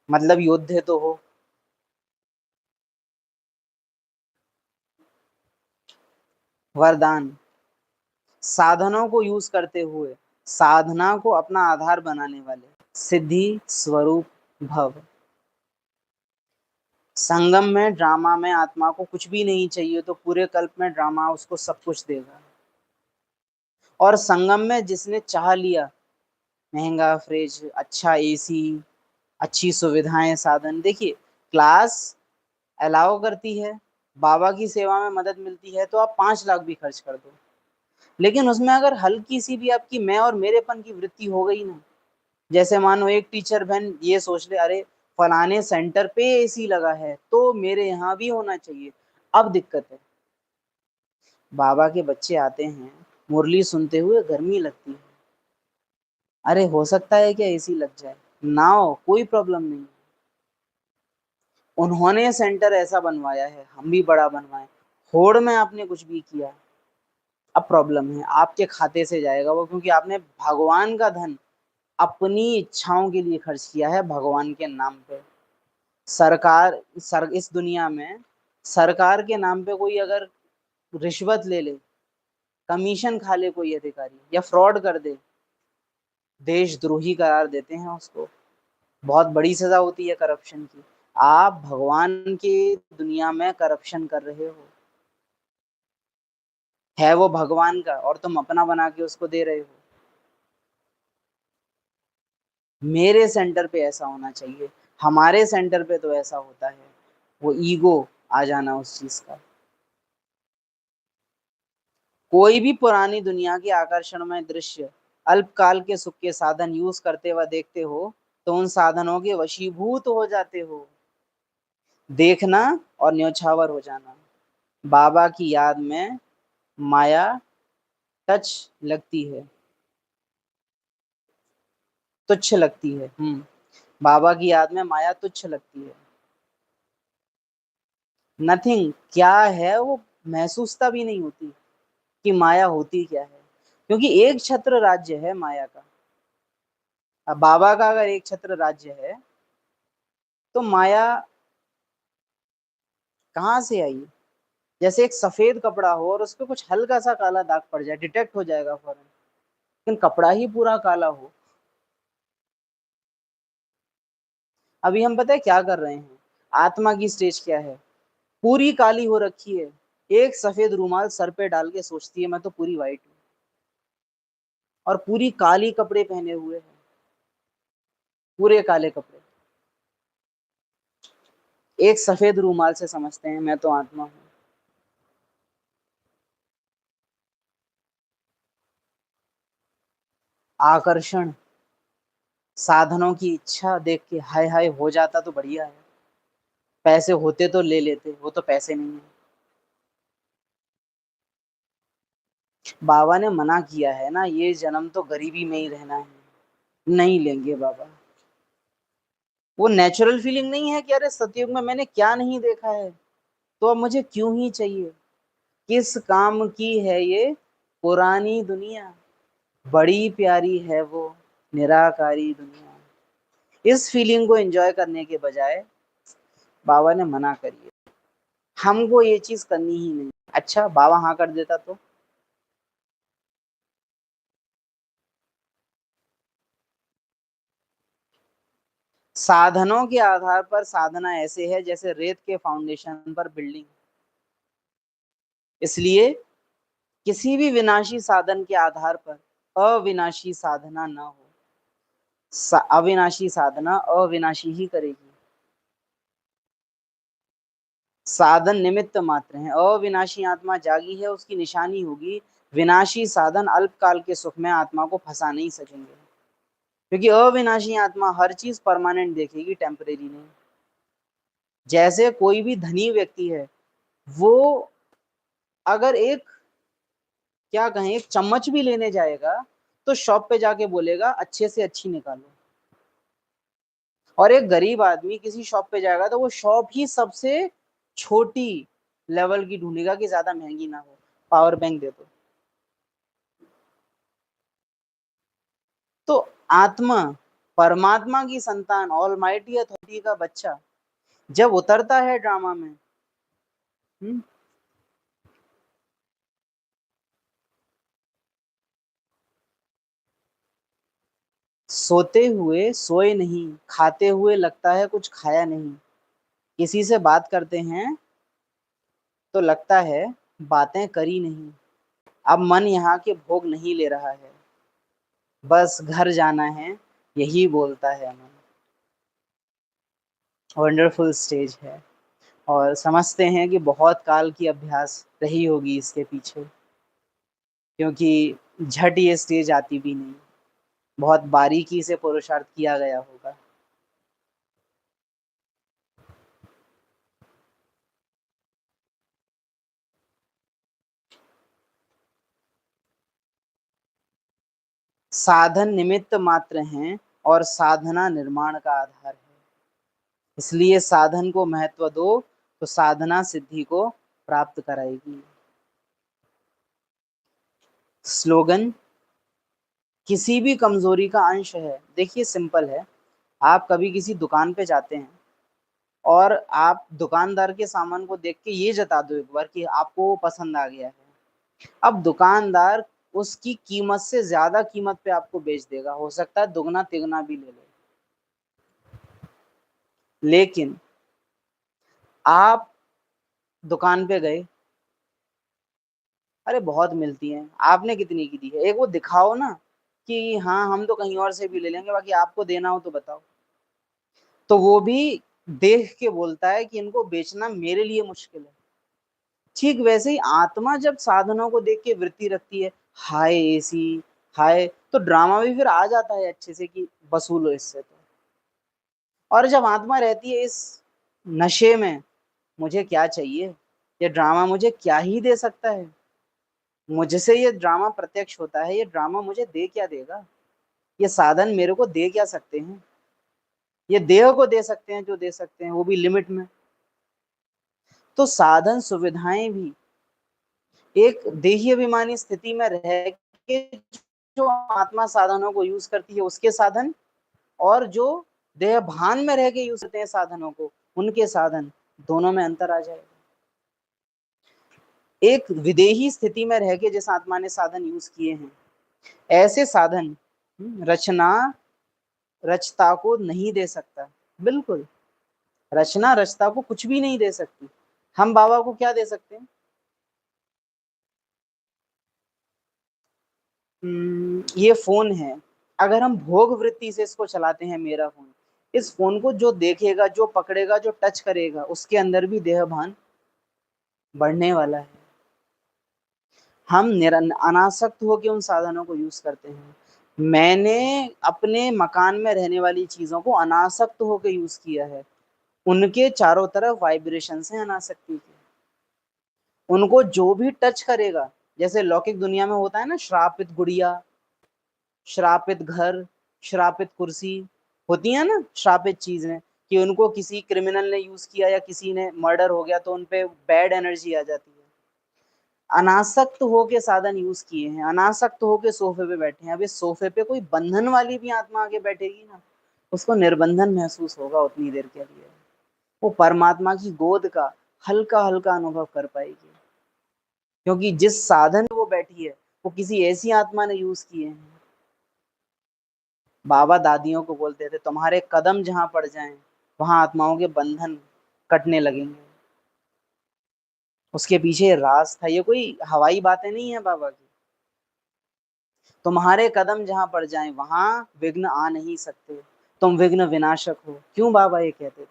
मतलब योद्धे तो हो। वरदान, साधनों को यूज करते हुए साधना को अपना आधार बनाने वाले, सिद्धि स्वरूप भव। संगम में ड्रामा में आत्मा को कुछ भी नहीं चाहिए तो पूरे कल्प में ड्रामा उसको सब कुछ देगा। और संगम में जिसने चाह लिया महंगा फ्रिज, अच्छा एसी, अच्छी सुविधाएं, साधन, देखिए क्लास अलाउ करती है, बाबा की सेवा में मदद मिलती है तो आप 5 लाख भी खर्च कर दो, लेकिन उसमें अगर हल्की सी भी आपकी मैं और मेरेपन की वृत्ति हो गई ना, जैसे मानो एक टीचर बहन ये सोच ले, अरे फलाने सेंटर पे एसी लगा है तो मेरे यहाँ भी होना चाहिए, अब दिक्कत है। बाबा के बच्चे आते हैं, मुरली सुनते हुए गर्मी लगती है, अरे हो सकता है क्या एसी लग जाए, ना हो कोई प्रॉब्लम नहीं। उन्होंने सेंटर ऐसा बनवाया है, हम भी बड़ा बनवाए, होड़ में आपने कुछ भी किया, अब प्रॉब्लम है, आपके खाते से जाएगा वो, क्योंकि आपने भगवान का धन अपनी इच्छाओं के लिए खर्च किया है भगवान के नाम पे। इस दुनिया में सरकार के नाम पे कोई अगर रिश्वत ले ले, कमीशन खा ले कोई अधिकारी या फ्रॉड कर दे, देशद्रोही करार देते हैं उसको, बहुत बड़ी सजा होती है करप्शन की। आप भगवान की दुनिया में करप्शन कर रहे हो, है वो भगवान का और तुम अपना बना के उसको दे रहे हो। मेरे सेंटर पे ऐसा होना चाहिए, हमारे सेंटर पे तो ऐसा होता है, वो ईगो आ जाना उस चीज का। कोई भी पुरानी दुनिया के आकर्षणमय दृश्य अल्पकाल के सुख के साधन यूज करते हुए देखते हो तो उन साधनों के वशीभूत हो जाते हो, देखना और न्यौछावर हो जाना। बाबा की याद में माया टच लगती है, तुच्छ लगती है। बाबा की याद में माया तुच्छ लगती है, नथिंग, क्या है वो महसूसता भी नहीं होती कि माया होती क्या है, क्योंकि एक छत्र राज्य है माया का। अब बाबा का अगर एक छत्र राज्य है तो माया कहाँ से आई। जैसे एक सफेद कपड़ा हो और उस पर कुछ हल्का सा काला दाग पड़ जाए, डिटेक्ट हो जाएगा फौरन, लेकिन कपड़ा ही पूरा काला हो। अभी हम पता है क्या कर रहे हैं, आत्मा की स्टेज क्या है, पूरी काली हो रखी है, एक सफेद रूमाल सर पे डाल के सोचती है मैं तो पूरी वाइट हूँ, और पूरी काली कपड़े पहने हुए हैं, पूरे काले कपड़े, एक सफेद रूमाल से समझते हैं मैं तो आत्मा हूँ। आकर्षण, साधनों की इच्छा देख के हाय हाय हो जाता तो बढ़िया है, पैसे होते तो ले लेते, वो तो पैसे नहीं है। बाबा ने मना किया है ना, ये जन्म तो गरीबी में ही रहना है, नहीं लेंगे बाबा। वो नेचुरल फीलिंग नहीं है कि अरे सतयुग में मैंने क्या नहीं देखा है तो अब मुझे क्यों ही चाहिए, किस काम की है ये पुरानी दुनिया, बड़ी प्यारी है वो निराकारी दुनिया। इस फीलिंग को एंजॉय करने के बजाय बाबा ने मना करी है, हमको ये चीज करनी ही नहीं। अच्छा बाबा हाँ कर देता तो, साधनों के आधार पर साधना ऐसे है जैसे रेत के फाउंडेशन पर बिल्डिंग, इसलिए किसी भी विनाशी साधन के आधार पर अविनाशी साधना ना हो। अविनाशी साधना अविनाशी ही करेगी, साधन निमित्त मात्र हैं, अविनाशी आत्मा जागी है उसकी निशानी होगी, विनाशी साधन अल्पकाल के सुख में आत्मा को फंसा नहीं सकेंगे, क्योंकि अविनाशी आत्मा हर चीज परमानेंट देखेगी, टेम्परेरी नहीं। जैसे कोई भी धनी व्यक्ति है, वो अगर एक क्या कहें, एक चम्मच भी लेने जाएगा तो शॉप पे जाके बोलेगा अच्छे से अच्छी निकालो, और एक गरीब आदमी किसी शॉप पे जाएगा तो वो शॉप ही सबसे छोटी लेवल की ढूंढेगा कि ज्यादा महंगी ना हो, पावर बैंक दे दो। तो आत्मा, परमात्मा की संतान, ऑलमाइटी अथॉरिटी का बच्चा जब उतरता है ड्रामा में, हम्म, सोते हुए सोए नहीं, खाते हुए लगता है कुछ खाया नहीं, किसी से बात करते हैं तो लगता है बातें करी नहीं, अब मन यहाँ के भोग नहीं ले रहा है, बस घर जाना है यही बोलता है मन। वंडरफुल स्टेज है, और समझते हैं कि बहुत काल की अभ्यास रही होगी इसके पीछे, क्योंकि झट ये स्टेज आती भी नहीं, बहुत बारीकी से पुरुषार्थ किया गया होगा। साधन निमित्त मात्र हैं और साधना निर्माण का आधार है, इसलिए साधन को महत्व दो तो साधना सिद्धि को प्राप्त कराएगी। स्लोगन किसी भी कमजोरी का अंश है। देखिए सिंपल है, आप कभी किसी दुकान पे जाते हैं और आप दुकानदार के सामान को देख के ये जता दो एक बार कि आपको वो पसंद आ गया है, अब दुकानदार उसकी कीमत से ज्यादा कीमत पे आपको बेच देगा, हो सकता है दुगना तिगुना भी ले ले। लेकिन आप दुकान पे गए, अरे बहुत मिलती हैं, आपने कितनी की दी है, एक वो दिखाओ ना कि हाँ हम तो कहीं और से भी ले लेंगे, बाकी आपको देना हो तो बताओ, तो वो भी देख के बोलता है कि इनको बेचना मेरे लिए मुश्किल है। ठीक वैसे ही आत्मा जब साधनों को देख के वृत्ति रखती है, हाय एसी, हाय, तो ड्रामा भी फिर आ जाता है अच्छे से कि वसूलो इससे तो। और जब आत्मा रहती है इस नशे में, मुझे क्या चाहिए, ये ड्रामा मुझे क्या ही दे सकता है, मुझसे ये ड्रामा प्रत्यक्ष होता है, ये ड्रामा मुझे दे क्या देगा, ये साधन मेरे को दे क्या सकते हैं, ये देह को दे सकते हैं जो दे सकते हैं, वो भी लिमिट में। तो साधन सुविधाएं भी एक देही अभिमानी स्थिति में रह के जो आत्मा साधनों को यूज करती है उसके साधन, और जो देह भान में रह के यूज करते हैं साधनों को उनके साधन, दोनों में अंतर आ जाएगा। एक विदेही स्थिति में रह के जिस आत्मा ने साधन यूज किए हैं, ऐसे साधन रचना रचता को नहीं दे सकता। बिल्कुल, रचना रचता को कुछ भी नहीं दे सकती। हम बाबा को क्या दे सकते हैं, ये फोन है, अगर हम भोग वृत्ति से इसको चलाते हैं, मेरा फोन, इस फोन को जो देखेगा, जो पकड़ेगा, जो टच करेगा, उसके अंदर भी देह भान बढ़ने वाला है। हम अनासक्त होकर उन साधनों को यूज करते हैं। मैंने अपने मकान में रहने वाली चीजों को अनासक्त होकर यूज किया है, उनके चारों तरफ वाइब्रेशन है अनासक्ति के, उनको जो भी टच करेगा, जैसे लौकिक दुनिया में होता है ना, श्रापित गुड़िया, श्रापित घर, श्रापित कुर्सी, होती है ना श्रापित चीजें, कि उनको किसी क्रिमिनल ने यूज किया या किसी ने मर्डर हो गया तो उनपे बैड एनर्जी आ जाती है। अनासक्त होके साधन यूज किए हैं, अनासक्त होके सोफे पे बैठे हैं, अब इस सोफे पे कोई बंधन वाली भी आत्मा आके बैठेगी ना, उसको निर्बंधन महसूस होगा उतनी देर के लिए, वो परमात्मा की गोद का हल्का हल्का अनुभव कर पाएगी, क्योंकि जिस साधन वो बैठी है वो किसी ऐसी आत्मा ने यूज किए हैं। बाबा दादियों को बोलते थे तुम्हारे कदम जहां पड़ जाएं वहां आत्माओं के बंधन कटने लगेंगे, उसके पीछे राज था, ये कोई हवाई बातें नहीं है बाबा की। तुम्हारे कदम जहां पड़ जाएं वहां विघ्न आ नहीं सकते, तुम विघ्न विनाशक हो, क्यों बाबा ये कहते थे।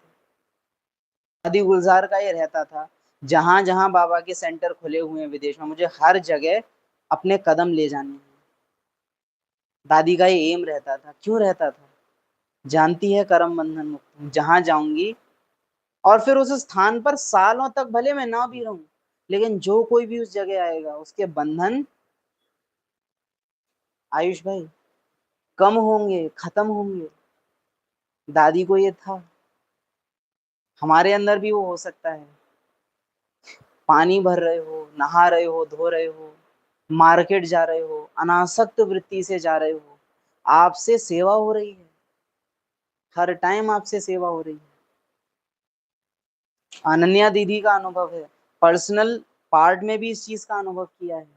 दादी गुलजार का ये रहता था, जहां जहां बाबा के सेंटर खुले हुए हैं विदेश में, मुझे हर जगह अपने कदम ले जाने हैं। दादी का ये एम रहता था, क्यों रहता था, जानती है कर्म बंधन मुक्त हूं, जहां जाऊंगी, और फिर उस स्थान पर सालों तक भले मैं ना भी रहूं, लेकिन जो कोई भी उस जगह आएगा उसके बंधन आयुष भाई, कम होंगे, खत्म होंगे। दादी को ये था, हमारे अंदर भी वो हो सकता है। पानी भर रहे हो, नहा रहे हो, धो रहे हो, मार्केट जा रहे हो, अनासक्त वृत्ति से जा रहे हो, आपसे सेवा हो रही है, हर टाइम आपसे सेवा हो रही है। अनन्या दीदी का अनुभव है, पर्सनल पार्ट में भी इस चीज का अनुभव किया है।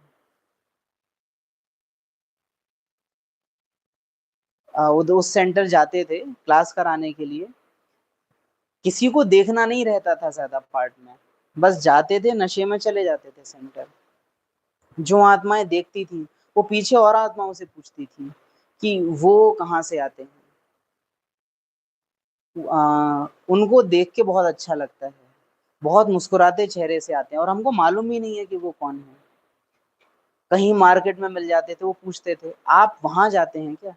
वो उस सेंटर जाते थे क्लास कराने के लिए, किसी को देखना नहीं रहता था ज्यादा पार्ट में, बस जाते थे, नशे में चले जाते थे सेंटर। जो आत्माएं देखती थी, वो पीछे और आत्माओं से पूछती थी कि वो कहाँ से आते हैं। उनको देख के बहुत अच्छा लगता है, बहुत मुस्कुराते चेहरे से आते हैं, और हमको मालूम ही नहीं है कि वो कौन है। कहीं मार्केट में मिल जाते थे, वो पूछते थे आप वहां जाते हैं क्या,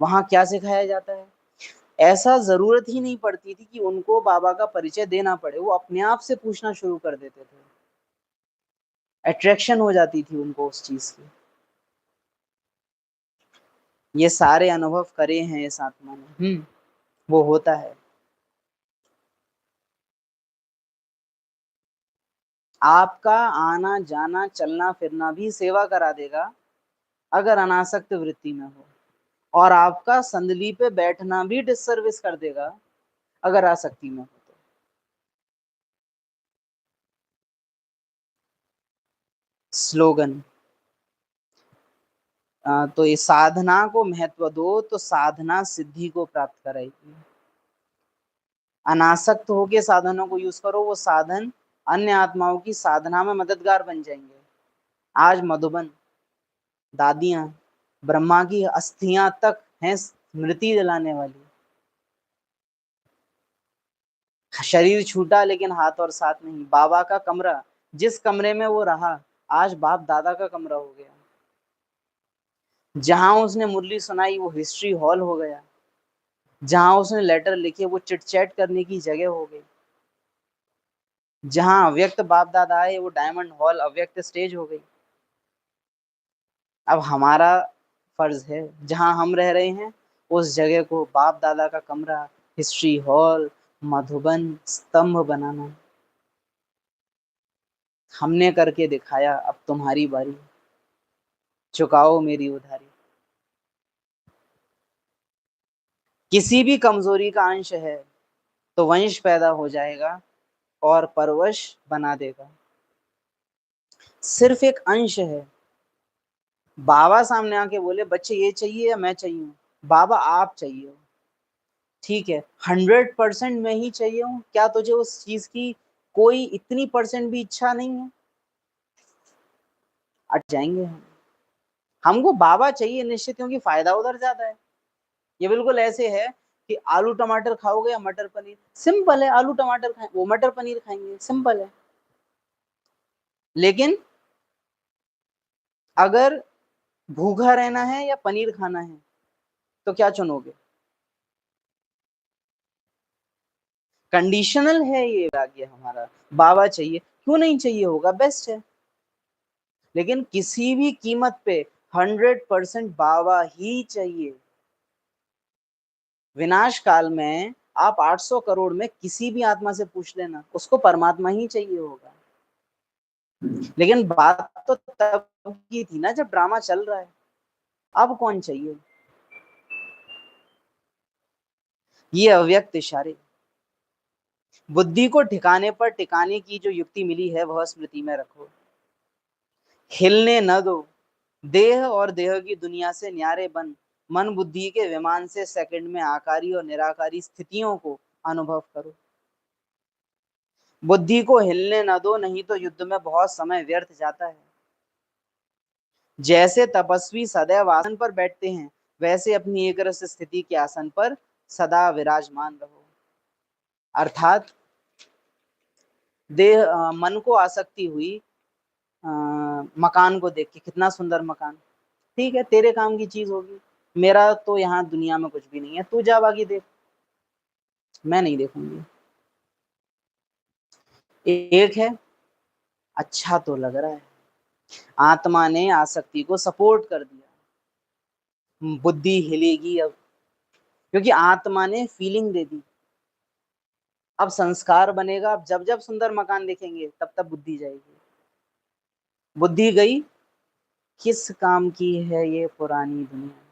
वहां क्या सिखाया जाता है। ऐसा जरूरत ही नहीं पड़ती थी कि उनको बाबा का परिचय देना पड़े, वो अपने आप से पूछना शुरू कर देते थे। अट्रैक्शन हो जाती थी उनको उस चीज की। ये सारे अनुभव करे हैं इस आत्मा ने। वो होता है। आपका आना जाना चलना फिरना भी सेवा करा देगा अगर अनासक्त वृत्ति में हो, और आपका संदली पे बैठना भी डिससर्विस कर देगा अगर आसक्ति में हो तो। स्लोगन, तो ये साधना को महत्व दो तो साधना सिद्धि को प्राप्त कराएगी। अनासक्त होके साधनों को यूज करो, वो साधन अन्य आत्माओं की साधना में मददगार बन जाएंगे। आज मधुबन दादियां, ब्रह्मा की अस्थियां तक हैं स्मृति दिलाने वाली। शरीर छूटा लेकिन हाथ और साथ नहीं। बाबा का कमरा, जिस कमरे में वो रहा, आज बाप दादा का कमरा हो गया। जहां उसने मुरली सुनाई वो हिस्ट्री हॉल हो गया। जहां उसने लेटर लिखे वो चिट चैट करने की जगह हो गई। जहां अव्यक्त बाप दादा आए वो डायमंड हॉल अव्यक्त स्टेज हो गई। अब हमारा फर्ज है जहां हम रह रहे हैं उस जगह को बाप दादा का कमरा, हिस्ट्री हॉल, मधुबन स्तंभ बनाना। हमने करके दिखाया, अब तुम्हारी बारी, चुकाओ मेरी उधारी। किसी भी कमजोरी का अंश है तो वंश पैदा हो जाएगा और परवश बना देगा। सिर्फ एक अंश है। बाबा सामने आके बोले बच्चे ये चाहिए या मैं चाहिए, बाबा आप चाहिए हो, ठीक है, 100% मैं ही चाहिए हूँ, क्या तुझे उस चीज की कोई इतनी परसेंट भी इच्छा नहीं है। अट जाएंगे हम। हमको बाबा चाहिए निश्चित, क्योंकि फायदा उधर ज्यादा है। ये बिल्कुल ऐसे है कि आलू टमाटर खाओगे या मटर पनीर, सिंपल है। आलू टमाटर खाए वो मटर पनीर खाएंगे, सिंपल है। लेकिन अगर भूखा रहना है या पनीर खाना है तो क्या चुनोगे। कंडीशनल है ये भाग्य हमारा। बाबा चाहिए, क्यों नहीं चाहिए होगा, बेस्ट है। लेकिन किसी भी कीमत पे 100% बाबा ही चाहिए। विनाश काल में आप 800 करोड़ में किसी भी आत्मा से पूछ लेना, उसको परमात्मा ही चाहिए होगा। लेकिन बात तो तब की थी ना जब ड्रामा चल रहा है, अब कौन चाहिए। ये अव्यक्त इशारे, बुद्धि को ठिकाने पर टिकाने की जो युक्ति मिली है वह स्मृति में रखो। हिलने न दो, देह और देह की दुनिया से न्यारे बन मन बुद्धि के विमान से सेकंड में आकारी और निराकारी स्थितियों को अनुभव करो। बुद्धि को हिलने न दो, नहीं तो युद्ध में बहुत समय व्यर्थ जाता है। जैसे तपस्वी सदैव आसन पर बैठते हैं, वैसे अपनी एक रस स्थिति के आसन पर सदा विराजमान रहो। अर्थात मन को आसक्ति हुई मकान को देख के, कितना सुंदर मकान, ठीक है तेरे काम की चीज होगी, मेरा तो यहाँ दुनिया में कुछ भी नहीं है, तू जा बाकी देख, मैं नहीं देखूंगी। एक है, अच्छा तो लग रहा है, आत्मा ने आसक्ति को सपोर्ट कर दिया, बुद्धि हिलेगी अब, क्योंकि आत्मा ने फीलिंग दे दी। अब संस्कार बनेगा, अब जब जब सुंदर मकान देखेंगे तब तब बुद्धि जाएगी। बुद्धि गई, किस काम की है ये पुरानी दुनिया,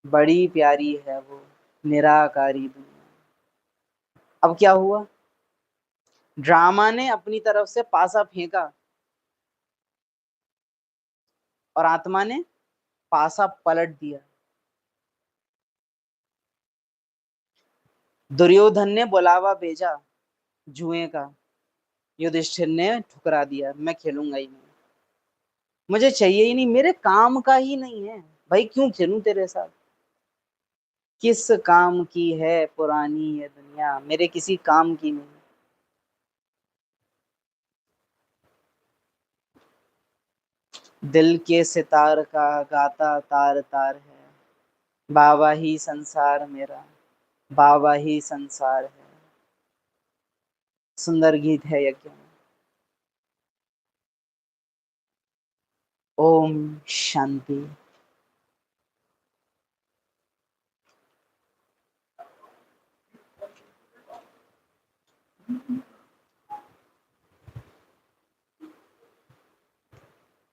बड़ी प्यारी है वो निराकारी दुनिया। अब क्या हुआ, ड्रामा ने अपनी तरफ से पासा फेंका और आत्मा ने पासा पलट दिया। दुर्योधन ने बुलावा भेजा जुए का, युधिष्ठिर ने ठुकरा दिया, मैं खेलूंगा ही नहीं, मुझे चाहिए ही नहीं, मेरे काम का ही नहीं है भाई, क्यों खेलूं तेरे साथ। किस काम की है पुरानी ये दुनिया, मेरे किसी काम की नहीं। दिल के सितार का गाता तार तार है, बाबा ही संसार मेरा, बाबा ही संसार है। सुंदर गीत है यज्ञ में। ओम शांति।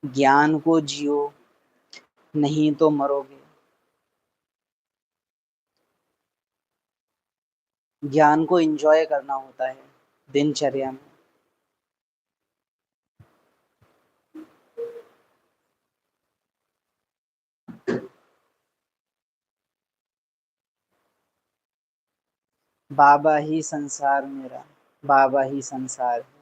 ज्ञान को जियो, नहीं तो मरोगे। ज्ञान को एंजॉय करना होता है दिनचर्या में। बाबा ही संसार मेरा, बाबा ही संसार है।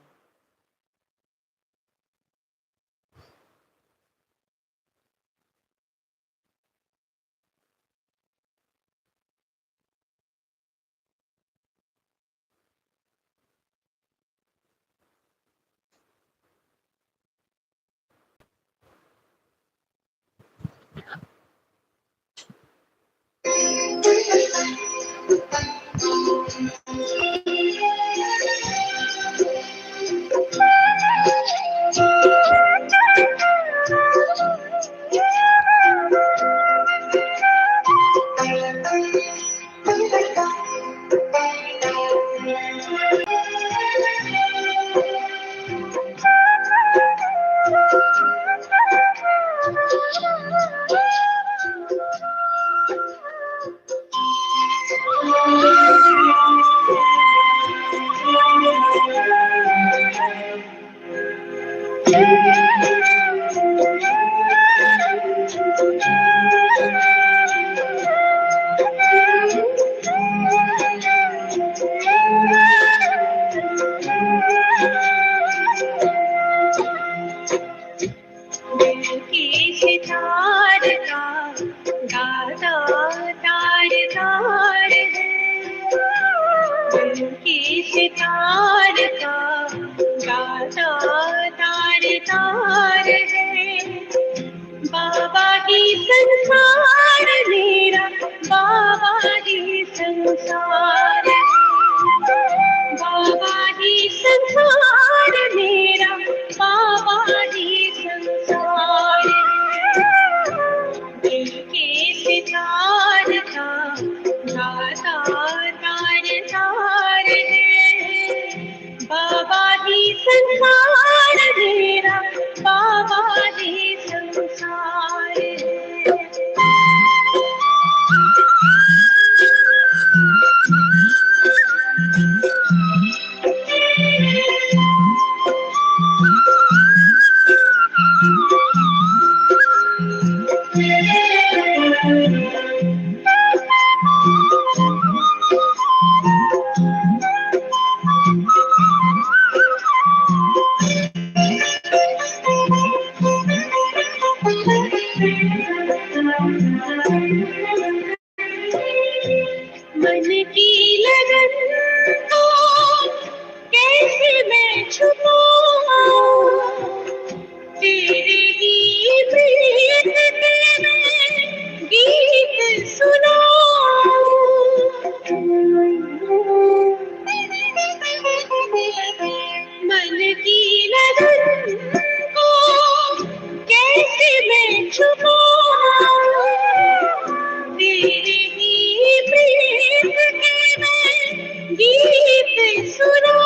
सुनो,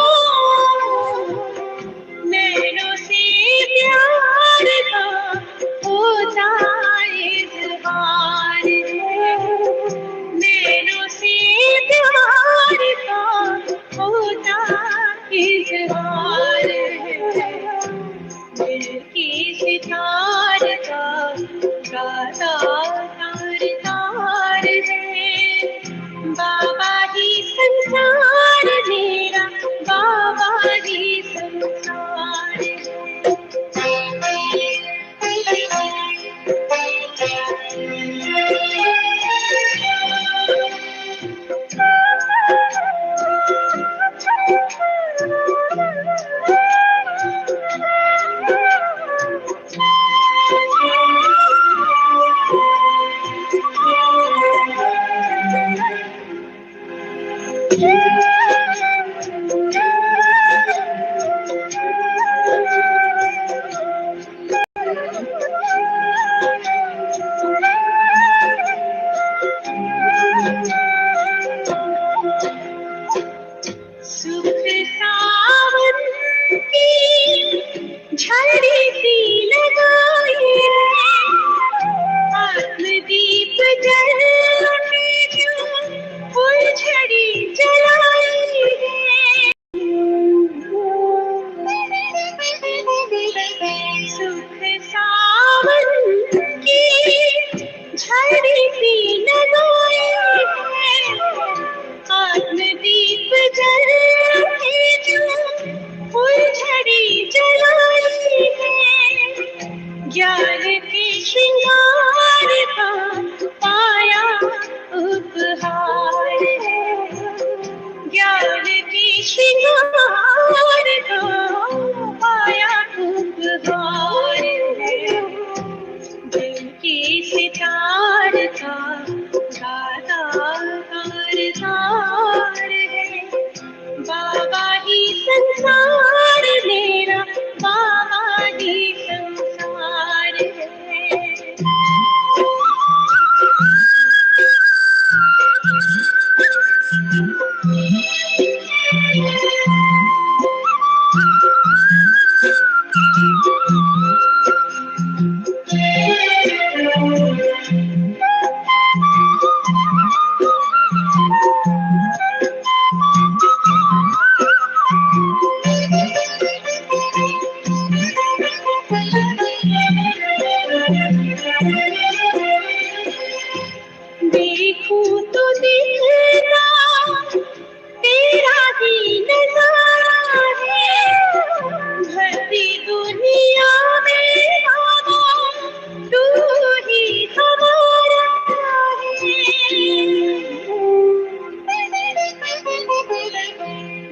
नैनों से प्यार का होता इज़हार है, नैनों से प्यार का होता इज़हार है, दिल की सितार का गाता तार तार है, बाबा ही संसार मेरा, बाबा ही संसार सुख सावन की झड़ी सी लगाई है, आत्मदीप जल में जो फुलझड़ी जलाई है, सुख सावन की झड़ी सी लगाई है, आत्मदीप जल में जो फुलझड़ी जलाई है, ज्ञान के श्रृंगार का पाया उपहार है, ज्ञान के श्रृंगार का पाया उपहार है, दिल की सितार का गाता तार तार है, बाबा ही संसार मेरा, बाबा ही संसार है। देखूं तो दिखना तेरा ही नजारा है, भरती दुनिया में बाबा तू ही हमारा है,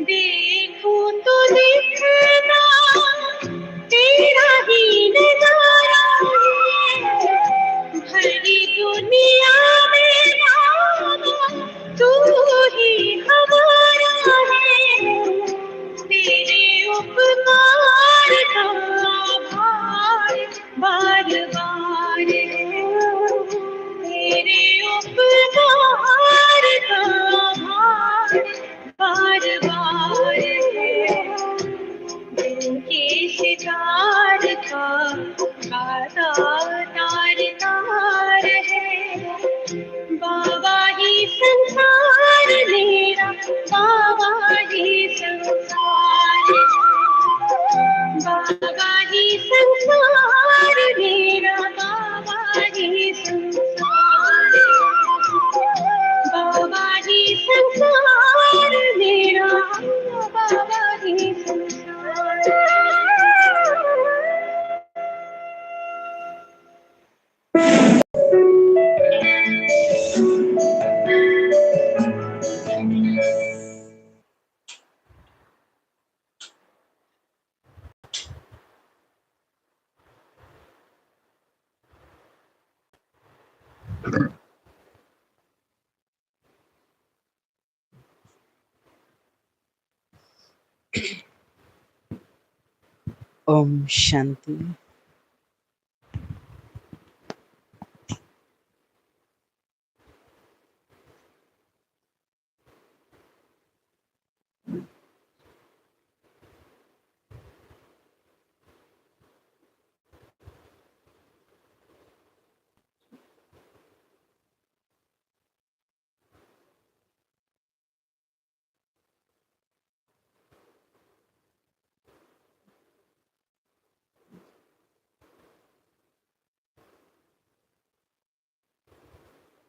देखूं तो दिखना तेरा ही नजारा है, भरी दुनिया में बाबा तू ही हमारा है, तेरे उपकार का आभार बार बार है, तेरे उपकार का आभार बार बार है, दिल के सितार का गाता तार तार है, बाबा ही संसार मेरा, बाबा ही संसार है, बाबा ही संसार मेरा, बाबा ही संसार है, बाबा ही संसार मेरा, बाबा ही संसार है। ओम शांति।